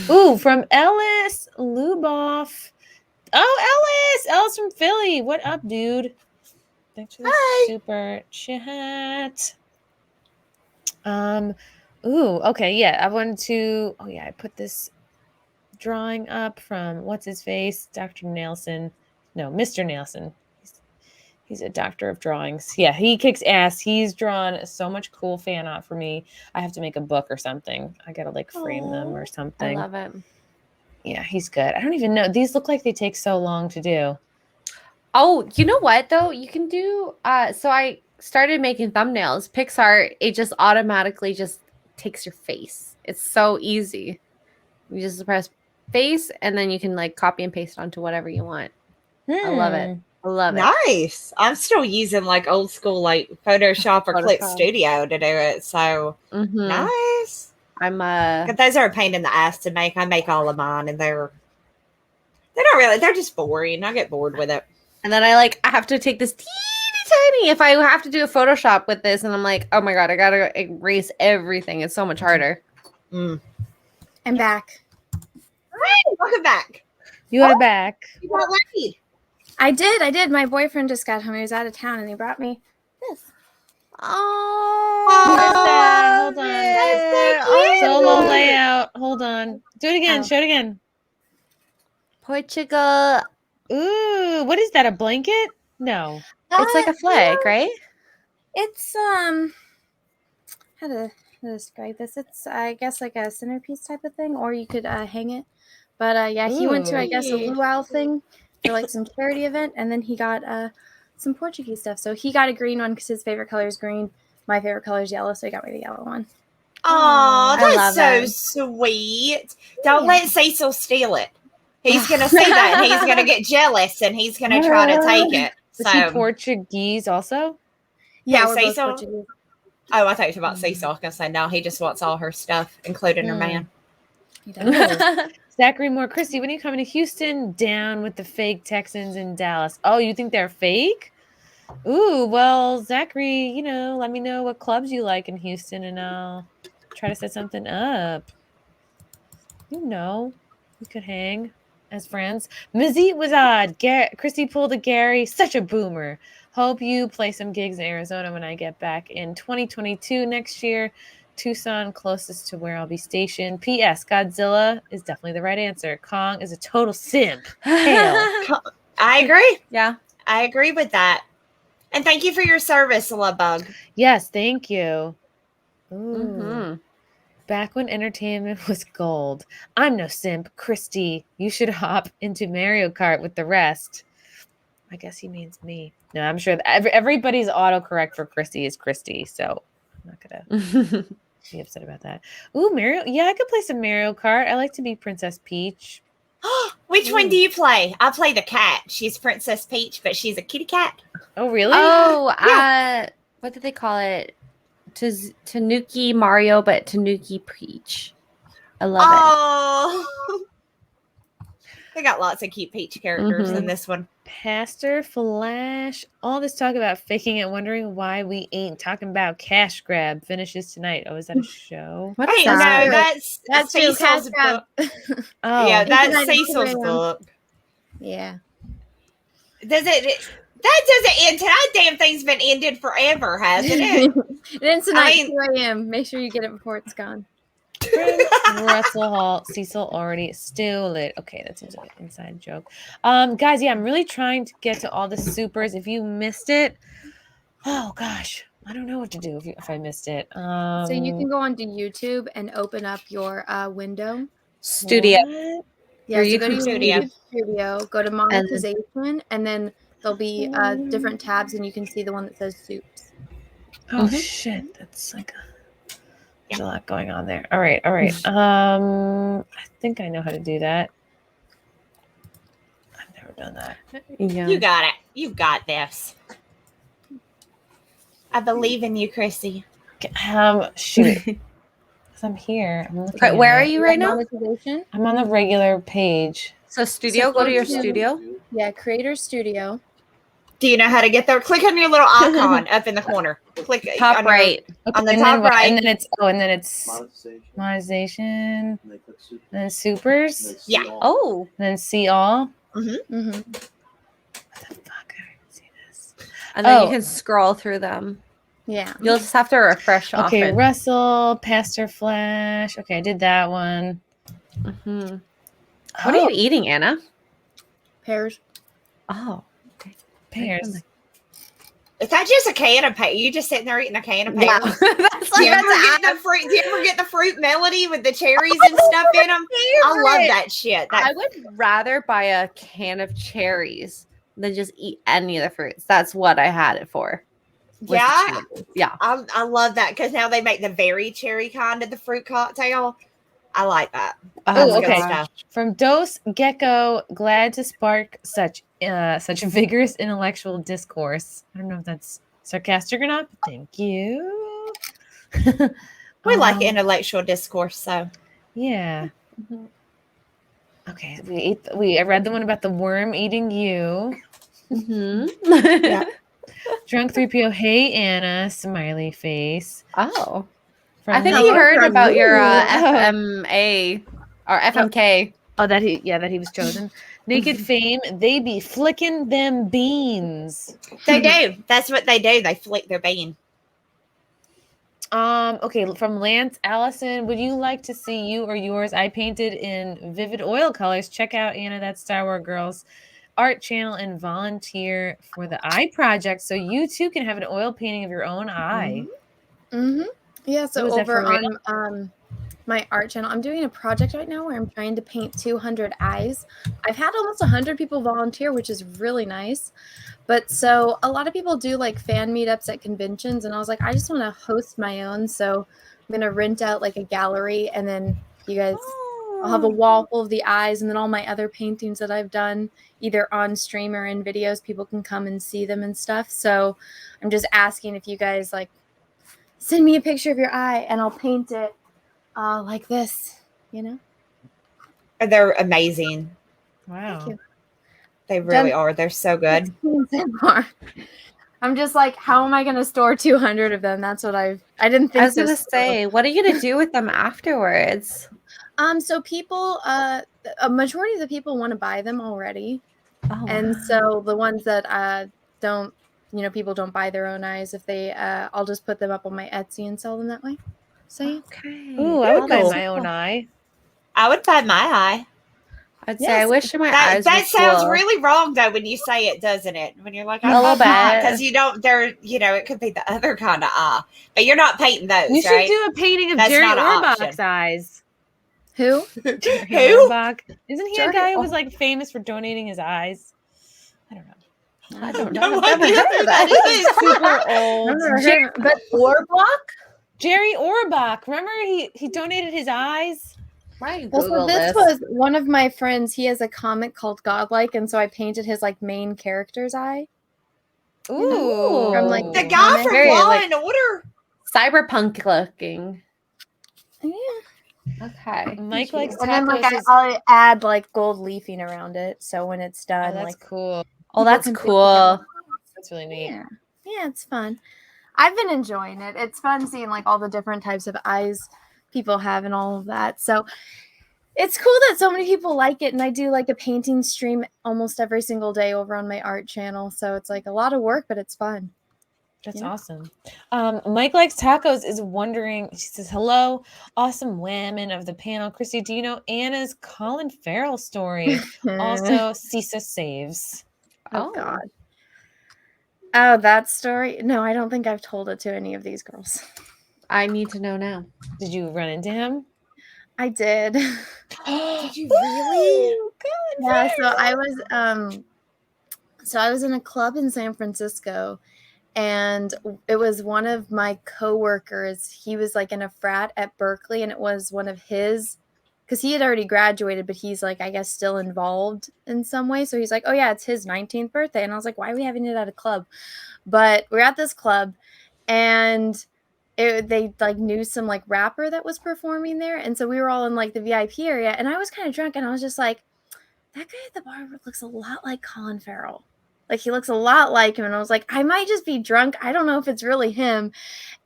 Ooh, from Ellis Luboff. Oh, Ellis from Philly. What up, dude? Thanks for the super chat. Ooh, okay, yeah. I wanted to. Oh yeah, I put this drawing up from what's his face, Dr. Nelson. No, Mr. Nelson. He's a doctor of drawings. Yeah, he kicks ass. He's drawn so much cool fan art for me. I have to make a book or something. I gotta frame them or something.
I love it.
Yeah, he's good. I don't even know. These look like they take so long to do.
Oh, you know what though? You can do. So I started making thumbnails. Pixar, it just automatically just takes your face. It's so easy. You just press face, and then you can copy and paste onto whatever you want. I love it. I love it.
Nice. I'm still using old school Photoshop or Clip Studio to do it. So nice.
I'm
But those are a pain in the ass to make. I make all of mine, and they're not really. They're just boring. I get bored with it.
And then I have to take this tiny. If I have to do a Photoshop with this, and I'm like, oh my god, I gotta erase everything. It's so much harder.
I'm back.
Hey, welcome back.
You are back.
You got lucky.
I did. My boyfriend just got home. He was out of town, and he brought me this.
Oh,
hold on. Solo layout. Hold on. Do it again. Show it again.
Portugal.
Ooh, what is that? A blanket? No.
It's like a flag, right?
It's how to describe this? It's I guess a centerpiece type of thing, or you could hang it. But yeah, he went to I guess a luau thing for some charity event, and then he got some Portuguese stuff. So he got a green one because his favorite color is green. My favorite color is yellow, so he got me the yellow one.
Oh, that's so sweet. Don't let Cecil steal it. He's gonna see that, and he's gonna get jealous, and he's gonna try to take it.
Is he Portuguese also?
Yeah,
we're
both
Cecil.
Portuguese.
Oh, I thought you were about Cecil. I was gonna say no. He just wants all her stuff, including her man.
He does.
Zachary Moore, Christy, when are you coming to Houston? Down with the fake Texans in Dallas. Oh, you think they're fake? Ooh, well, Zachary, let me know what clubs you like in Houston, and I'll try to set something up. We could hang as friends. Mizzy was odd. Christy pulled a Gary. Such a boomer. Hope you play some gigs in Arizona when I get back in 2022 next year. Tucson, closest to where I'll be stationed. P.S. Godzilla is definitely the right answer. Kong is a total simp. Hail.
I agree.
Yeah.
I agree with that. And thank you for your service, Love Bug.
Yes, thank you. Ooh. Back when entertainment was gold. I'm no simp. Christy, you should hop into Mario Kart with the rest. I guess he means me. No, I'm sure that everybody's autocorrect for Christy is Christy, so I'm not gonna be upset about that. Ooh, Mario. Yeah, I could play some Mario Kart. I like to be Princess Peach.
Which one do you play? I play the cat. She's Princess Peach, but she's a kitty cat.
Oh, really?
Oh, yeah. What did they call it? Tanuki Mario, but Tanuki Peach. I love
it. They got lots of cute Peach characters in this one.
Pastor Flash. All this talk about faking it, wondering why we ain't talking about cash grab finishes tonight. Oh, is that a show?
What is that?
No, that's Cecil's book.
Oh,
yeah, that's Cecil's book.
Yeah.
That doesn't end tonight. Damn thing's been ended forever, hasn't it?
It ends tonight, 2 a.m. Make sure you get it before it's gone.
Russell Hall, Cecil already stole it. Okay, that seems like an inside joke. Guys, yeah, I'm really trying to get to all the supers. If you missed it, oh gosh, I don't know what to do if I missed it.
So you can go onto YouTube and open up your window.
Studio.
What?
Yeah, so go to
Studio.
YouTube Studio, go to monetization, and then there'll be different tabs, and you can see the one that says soups.
Oh
Mhm.
shit, that's like there's a lot going on there. All right. I think I know how to do that. I've never done that.
Yeah.
You got it. You've got this. I believe in you, Chrissy.
Okay, shoot. 'Cause I'm here. I'm looking
Okay, where
at
are
it.
you right now?
Monetization.
I'm on the regular page.
So studio, go to your
to-
studio.
Yeah, Creator Studio.
Do you know how to get there? Click on your little icon up in the corner. Click
Top
on your-
right.
on the
and
top
then what?
right.
And then it's monetization, and then supers,
Yeah.
Oh.
and then see all.
Mm-hmm.
What the fuck? I didn't see this.
And then
Oh.
you can scroll through them.
Yeah.
You'll just have to refresh
Okay,
often.
Russell, Pastor Flash. Okay, I did that one.
Mhm. What are you eating, Anna?
Pears.
Oh.
Pears.
Is that just a can of pears? You just sitting there eating a can of pears?
Yeah. That's
Do you,
like
ever get the fruit, do you ever get the fruit melody with the cherries and stuff in them? I love that shit.
I would rather buy a can of cherries than just eat any of the fruits. That's what I had it for. was the
Yeah,
cherries. Yeah.
I love that because now they make the very cherry kind of the fruit cocktail. I like that.
Oh,
That's good
okay.
stuff.
From Dose Gecko, glad to spark such vigorous intellectual discourse. I don't know if that's sarcastic or not, but thank you.
We like intellectual discourse, so
Yeah.
Mhm.
Okay, I read the one about the worm eating you.
Mhm.
yeah.
Drunk 3PO, hey Anna, smiley face.
Oh.
From
I think
Nick-
he heard
from
about your
you.
FMA or FMK.
Oh, that he was chosen. Naked Fame, they be flicking them beans.
They do. That's what they do. They flick their bean.
Okay, from Lance Allison, would you like to see you or yours I painted in vivid oil colors? Check out Anna, that's Star Wars Girls art channel and volunteer for the eye project so you too can have an oil painting of your own eye.
Mm-hmm. Yeah, so
Was that
over
for real?
on my art channel, I'm doing a project right now where I'm trying to paint 200 eyes. I've had almost 100 people volunteer, which is really nice. But so a lot of people do like fan meetups at conventions, and I was like, I just want to host my own. So I'm going to rent out like a gallery, and then you guys, I'll have a wall full of the eyes, and then all my other paintings that I've done, either on stream or in videos, people can come and see them and stuff. So I'm just asking if you guys like send me a picture of your eye, and I'll paint it like this, you know?
They're amazing.
Wow.
Thank you.
They really are. They're so good.
I'm just like, how am I going to store 200 of them? That's what I didn't think.
I was gonna say, what are you gonna do with them afterwards?
So people, a majority of the people want to buy them already,
Oh,
and so the ones that don't, people don't buy their own eyes. If they, I'll just put them up on my Etsy and sell them that way. So yeah.
okay.
Ooh, I would buy
Cool.
my own eye.
I would buy my eye.
I'd say I wish my
That
eyes. were
sounds
cool.
really wrong though when you say it, doesn't it? When you're like,
A little bit.
because you don't. They're it could be the other kind of eye, but you're not painting those,
You should
right?
do a painting of
That's
Jerry
not an
Orbach's
option.
eyes.
Who?
Jerry
Who?
Orbach. Isn't he a
Jerry
guy who was like famous for donating his eyes? I don't know.
I don't
No
know.
idea
I've never heard
who
of
that
that.
is.
Super old.
But
Jerry Orbach. Remember he donated his eyes?
Right.
well, so
Google
this
this.
was one of my friends. He has a comic called Godlike, and so I painted his like main character's eye.
Ooh.
From, like,
The guy from
Very,
Law
like-
and Order.
cyberpunk looking.
Yeah.
Okay.
Mike likes
And then like
tacos.
I'll add like gold leafing around it, so when it's
Oh,
done,
that's
like
cool.
Oh, that's
can pick
cool.
That's really neat.
yeah, it's fun. I've been enjoying it. It's fun seeing like all the different types of eyes people have and all of that. So it's cool that so many people like it. And I do like a painting stream almost every single day over on my art channel. So it's like a lot of work, but it's fun.
That's
Yeah.
awesome. Mike Likes Tacos is wondering, she says, hello, awesome women of the panel. Chrissy, do you know Anna's Colin Farrell story? Also, CISA saves.
Oh God. Oh, that story? No, I don't think I've told it to any of these girls.
I need to know now.
Did you run into him?
I did.
Did you really?
Yeah, so I was in a club in San Francisco, And it was one of my coworkers. He was like in a frat at Berkeley, and it was one of his, because he had already graduated, but he's like, I guess, still involved in some way. So he's like, oh yeah, it's his 19th birthday. And I was like, why are we having it at a club? But we're at this club, and they like knew some like rapper that was performing there. And so we were all in like the VIP area, and I was kind of drunk, and I was just like, that guy at the bar looks a lot like Colin Farrell. Like, he looks a lot like him. And I was like, I might just be drunk. I don't know if it's really him.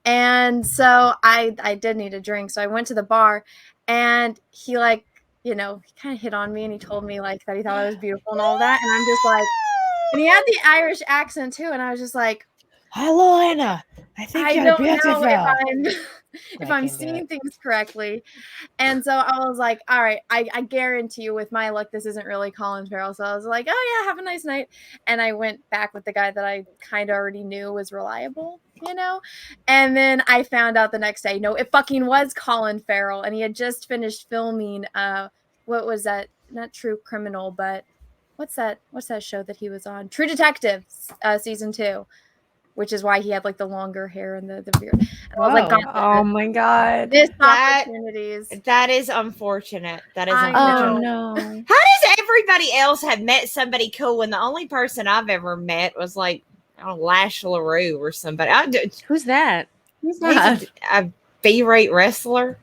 And so I did need a drink. So I went to the bar, and he like, he kind of hit on me, and he told me like that he thought I was beautiful and all that. And I'm just like, and he had the Irish accent too. And I was just like,
hello, Anna. I think
I
you're
don't
beautiful.
know if I'm seeing things correctly. And so I was like, all right, I guarantee you with my luck, this isn't really Colin Farrell. So I was like, oh yeah, have a nice night. And I went back with the guy that I kind of already knew was reliable, And then I found out the next day, no, it fucking was Colin Farrell. And he had just finished filming, what was that? Not True Criminal, but what's that show that he was on? True Detective, season 2. Which is why he had like the longer hair and the beard. And I was like,
oh my God.
Missed opportunities.
That is unfortunate. That is
I
unfortunate.
know.
How does everybody else have met somebody cool when the only person I've ever met was like, Lash LaRue or somebody?
Who's that?
He's
He's a B-rate wrestler.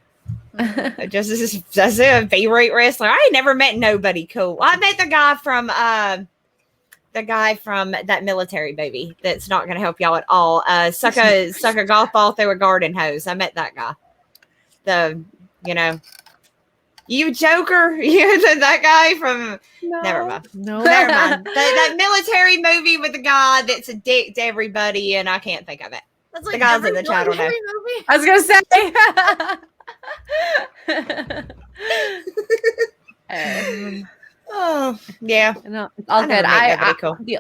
That's a B-rate wrestler. I ain't never met nobody cool. I met the guy from that military movie that's not going to help y'all at all. Suck a golf ball through a garden hose. I met that guy. You joker. That guy from.
No.
Never mind.
No.
Never mind. That military movie with the guy that's a dick to everybody, and I can't think of it.
That's like
the guys in the chat don't know.
I was going to say.
Oh yeah,
No, it's all good.
Cool.
The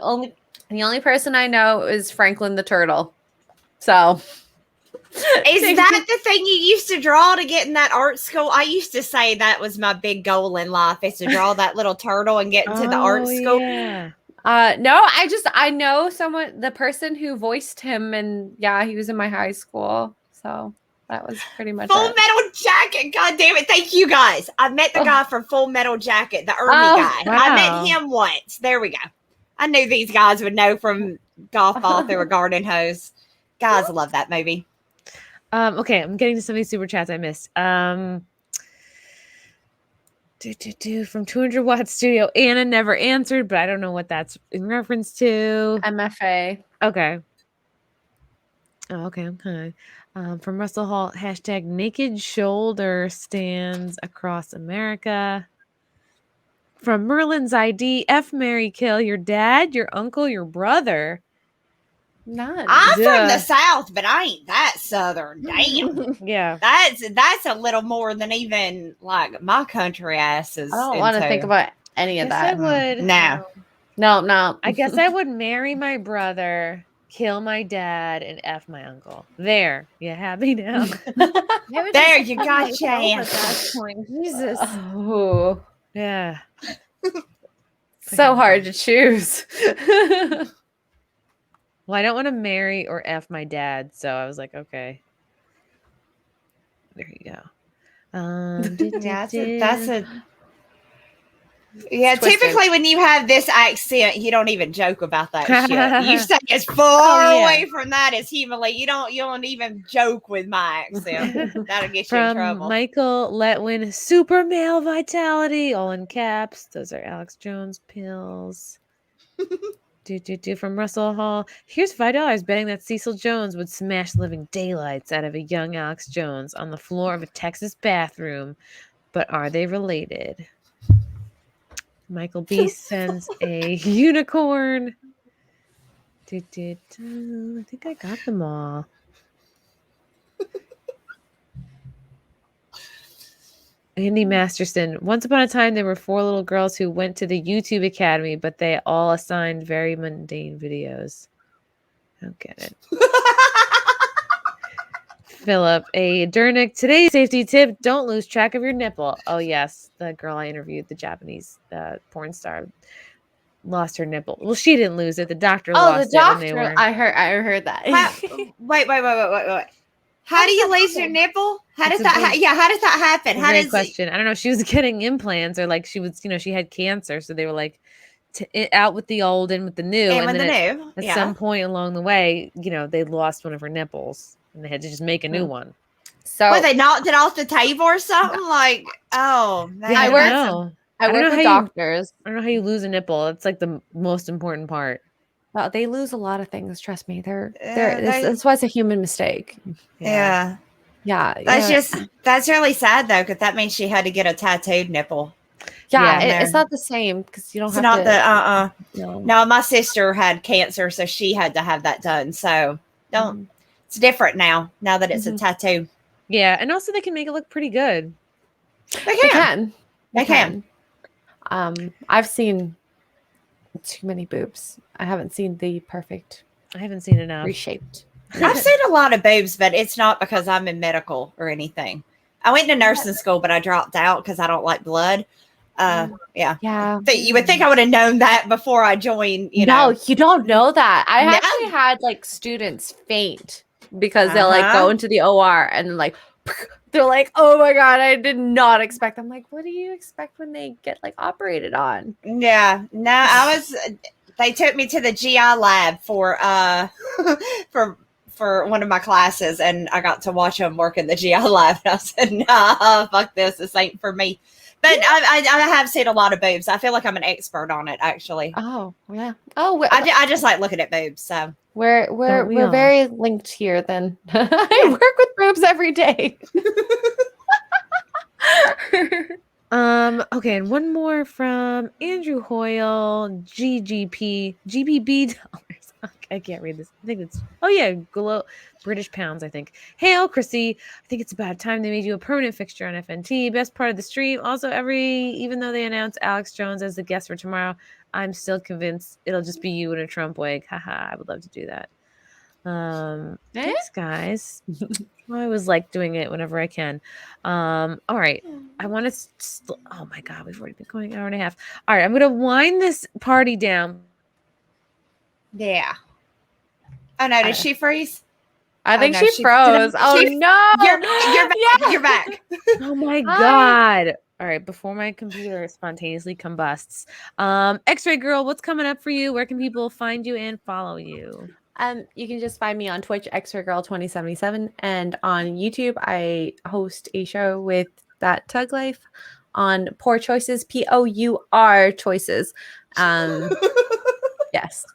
only person I know is Franklin the Turtle. So
is that the thing you used to draw to get in that art school? I used to say that was my big goal in life, is to draw that little turtle and get into the art school.
Yeah.
No, I know someone, the person who voiced him, and yeah, he was in my high school. So that was pretty much
Full
it.
Metal Jacket. God damn it. Thank you guys. I met the guy from Full Metal Jacket, the Ernie guy.
wow.
I met him once. There we go. I knew these guys would know from golf ball through a garden hose. Guys love that movie.
Okay, I'm getting to some of these super chats I missed. From 200 Watt Studio, Anna never answered, but I don't know what that's in reference to.
MFA.
Okay. Oh, okay. From Russell Hall, # naked shoulder stands across America. From Merlin's ID, F, Mary, kill your dad, your uncle, your brother.
None.
I'm from
Yeah.
the South, but I ain't that Southern. Damn.
Yeah.
That's a little more than even like my country asses.
I don't want to think about any of
Guess I
that.
would.
No.
No.
I guess I would marry my brother, kill my dad, and F my uncle. There. You happy now?
There you got your
At
answer.
that point, Jesus.
Oh,
Yeah.
so hard to choose.
Well, I don't want to marry or F my dad, so I was like, okay. There you go.
Yeah,
Twisted.
typically when you have this accent, you don't even joke about that shit. You stay as far away from that as humanly. You don't even joke with my accent. That'll get you in
From
trouble.
Michael Letwin, super male vitality, all in caps. Those are Alex Jones pills. From Russell Hall. Here's $5 betting that Cecil Jones would smash the living daylights out of a young Alex Jones on the floor of a Texas bathroom. But are they related? Michael B sends a unicorn. I think I got them all. Andy Masterson. Once upon a time, there were 4 little girls who went to the YouTube Academy, but they all assigned very mundane videos. I don't get it. Philip A. Durnick. Today's safety tip, don't lose track of your nipple. Oh, yes. The girl I interviewed, the Japanese porn star. lost her nipple. Well, she didn't lose it. The doctor
Oh,
lost
the
it when they
doctor.
were.
I heard that.
Wait. How do you lose your nipple? How does that? How does that happen? How
Great
does
question. I don't know. She was getting implants, or like she was, she had cancer, so they were like, out with the old, in with the new,
and
and
with
then
the new?
at some point along the way, they lost one of her nipples, and they had to just make a new one.
So
What, they knocked it off the table or something? Like, oh, man,
Yeah, I
work-
don't know.
I
don't
work
know
with
how
doctors.
I don't know how you lose a nipple. It's like the most important part.
Well, they lose a lot of things. Trust me.
Yeah,
That's why it's a human mistake.
Yeah.
Yeah.
That's really sad though, because that means she had to get a tattooed nipple.
Yeah, it's not the same because you don't
It's
have
not
to.
the No, my sister had cancer, so she had to have that done. So it's different now that it's a tattoo.
Yeah, and also they can make it look pretty good.
They can.
I've seen too many boobs. I haven't seen the perfect.
I haven't seen enough.
Reshaped.
I've seen a lot of boobs, but it's not because I'm in medical or anything. I went to nursing school, but I dropped out because I don't like blood.
Yeah.
But you would think I would have known that before I joined.
No, you don't know that. I actually had like students faint because they'll like go into the OR and then like they're like, oh my God, I did not expect. I'm like, what do you expect when they get like operated on?
Yeah, no, they took me to the GI lab for for one of my classes, and I got to watch them work in the GI lab. And I said, nah, fuck this ain't for me. But I have seen a lot of boobs. I feel like I'm an expert on it, actually.
Oh, yeah. Oh,
I just like looking at boobs. So
we're very linked here then. I work with boobs every day.
Okay, and one more from Andrew Hoyle, GBB dollars. I can't read this. I think it's British pounds, I think. Hail, Chrissy. I think it's about time they made you a permanent fixture on FNT. Best part of the stream. Also, even though they announced Alex Jones as the guest for tomorrow, I'm still convinced it'll just be you in a Trump wig. Haha, I would love to do that. Thanks, guys. I always like doing it whenever I can. All right. I want to. Oh my God, we've already been going an hour and a half. All right, I'm gonna wind this party down.
Yeah. Oh no, did she freeze?
I think she froze. No.
You're back.
Oh my God. All right, before my computer spontaneously combusts. Xray Girl, what's coming up for you? Where can people find you and follow you?
You can just find me on Twitch, Xray Girl 2077, and on YouTube, I host a show with That Tug Life on Poor Choices, POUR choices. Yes.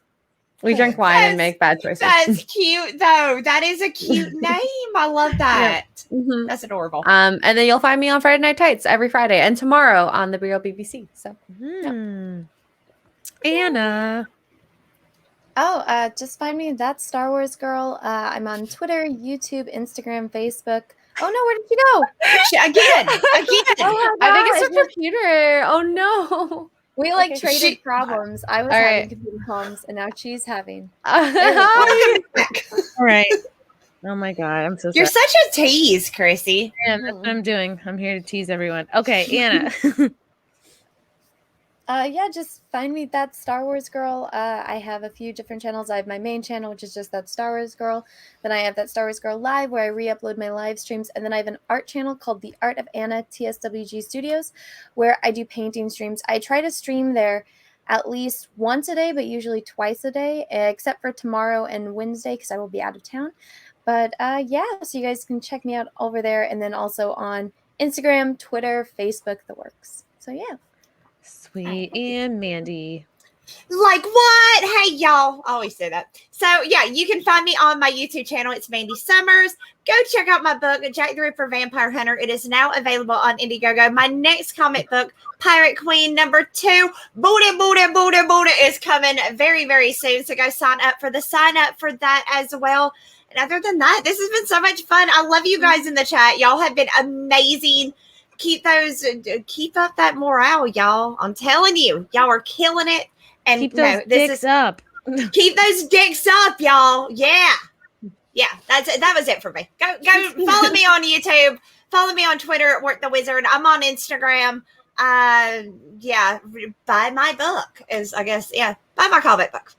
We drink wine and make bad choices.
That's cute, though. That is a cute name. I love that.
Yeah. Mm-hmm.
That's adorable.
And then you'll find me on Friday Night Tights every Friday and tomorrow on the Real BBC. So,
Anna.
Oh, just find me That Star Wars Girl. I'm on Twitter, YouTube, Instagram, Facebook. Oh no, where did you go?
Again.
Oh,
I think it's her computer. Oh no.
We traded problems. I was having computer problems, and now she's having.
All right. Oh my God, I'm so sorry.
You're such a tease, Chrissy.
Yeah, that's what I'm doing. I'm here to tease everyone. Okay, Anna.
Just find me That Star Wars Girl. I have a few different channels. I have my main channel, which is just That Star Wars Girl. Then I have That Star Wars Girl Live, where I re-upload my live streams. And then I have an art channel called The Art of Anna, TSWG Studios, where I do painting streams. I try to stream there at least once a day, but usually twice a day, except for tomorrow and Wednesday, because I will be out of town. But so you guys can check me out over there. And then also on Instagram, Twitter, Facebook, the works. So yeah.
Sweet. And Mandy.
Like what? Hey, y'all. I always say that. So, yeah, you can find me on my YouTube channel. It's Mandy Summers. Go check out my book, Jack the Ripper Vampire Hunter. It is now available on Indiegogo. My next comic book, Pirate Queen #2, Booty, is coming very, very soon. So go sign up for that as well. And other than that, this has been so much fun. I love you guys in the chat. Y'all have been amazing. Keep up that morale, y'all. I'm telling you, y'all are killing it. And
keep those dicks up.
Keep those dicks up, y'all. Yeah. That was it for me. Go follow me on YouTube. Follow me on Twitter at Work the Wizard. I'm on Instagram. Yeah, buy my book is, I guess, yeah, buy my comic book.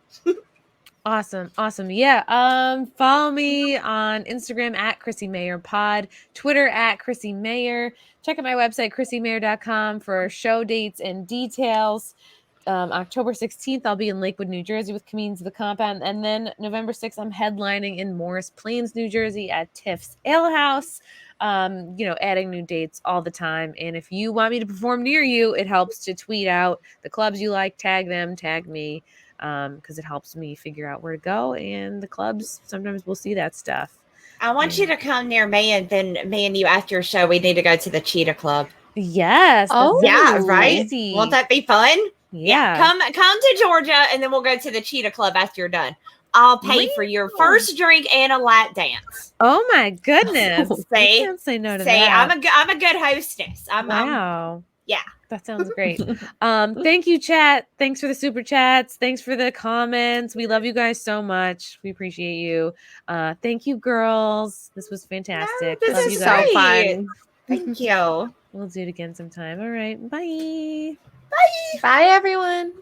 Awesome. Yeah. Follow me on Instagram at Chrissie Mayr Pod, Twitter at Chrissie Mayr. Check out my website, ChrissieMayr.com, for show dates and details. October 16th, I'll be in Lakewood, New Jersey with Comedians of the Compound. And then November 6th, I'm headlining in Morris Plains, New Jersey at Tiff's Ale House. Adding new dates all the time. And if you want me to perform near you, it helps to tweet out the clubs you like, tag them, tag me, because it helps me figure out where to go. And the clubs, sometimes we'll see that stuff.
I want you to come near me, and then me and you after your show, we need to go to the Cheetah Club.
Yes.
Oh,
Yeah, right?
Easy.
Won't that be fun?
Yeah.
Come to Georgia, and then we'll go to the Cheetah Club after you're done. I'll pay for your first drink and a lap dance.
Oh my goodness.
See?
You can't say no to
See,
that.
I'm a good hostess.
Wow.
Yeah.
That sounds great. Thank you, chat. Thanks for the super chats. Thanks for the comments. We love you guys so much. We appreciate you. Thank you, girls. This was fantastic.
This
love
is
you
So
guys.
fun.
Thank you.
We'll do it again sometime. All right. Bye.
Bye, everyone.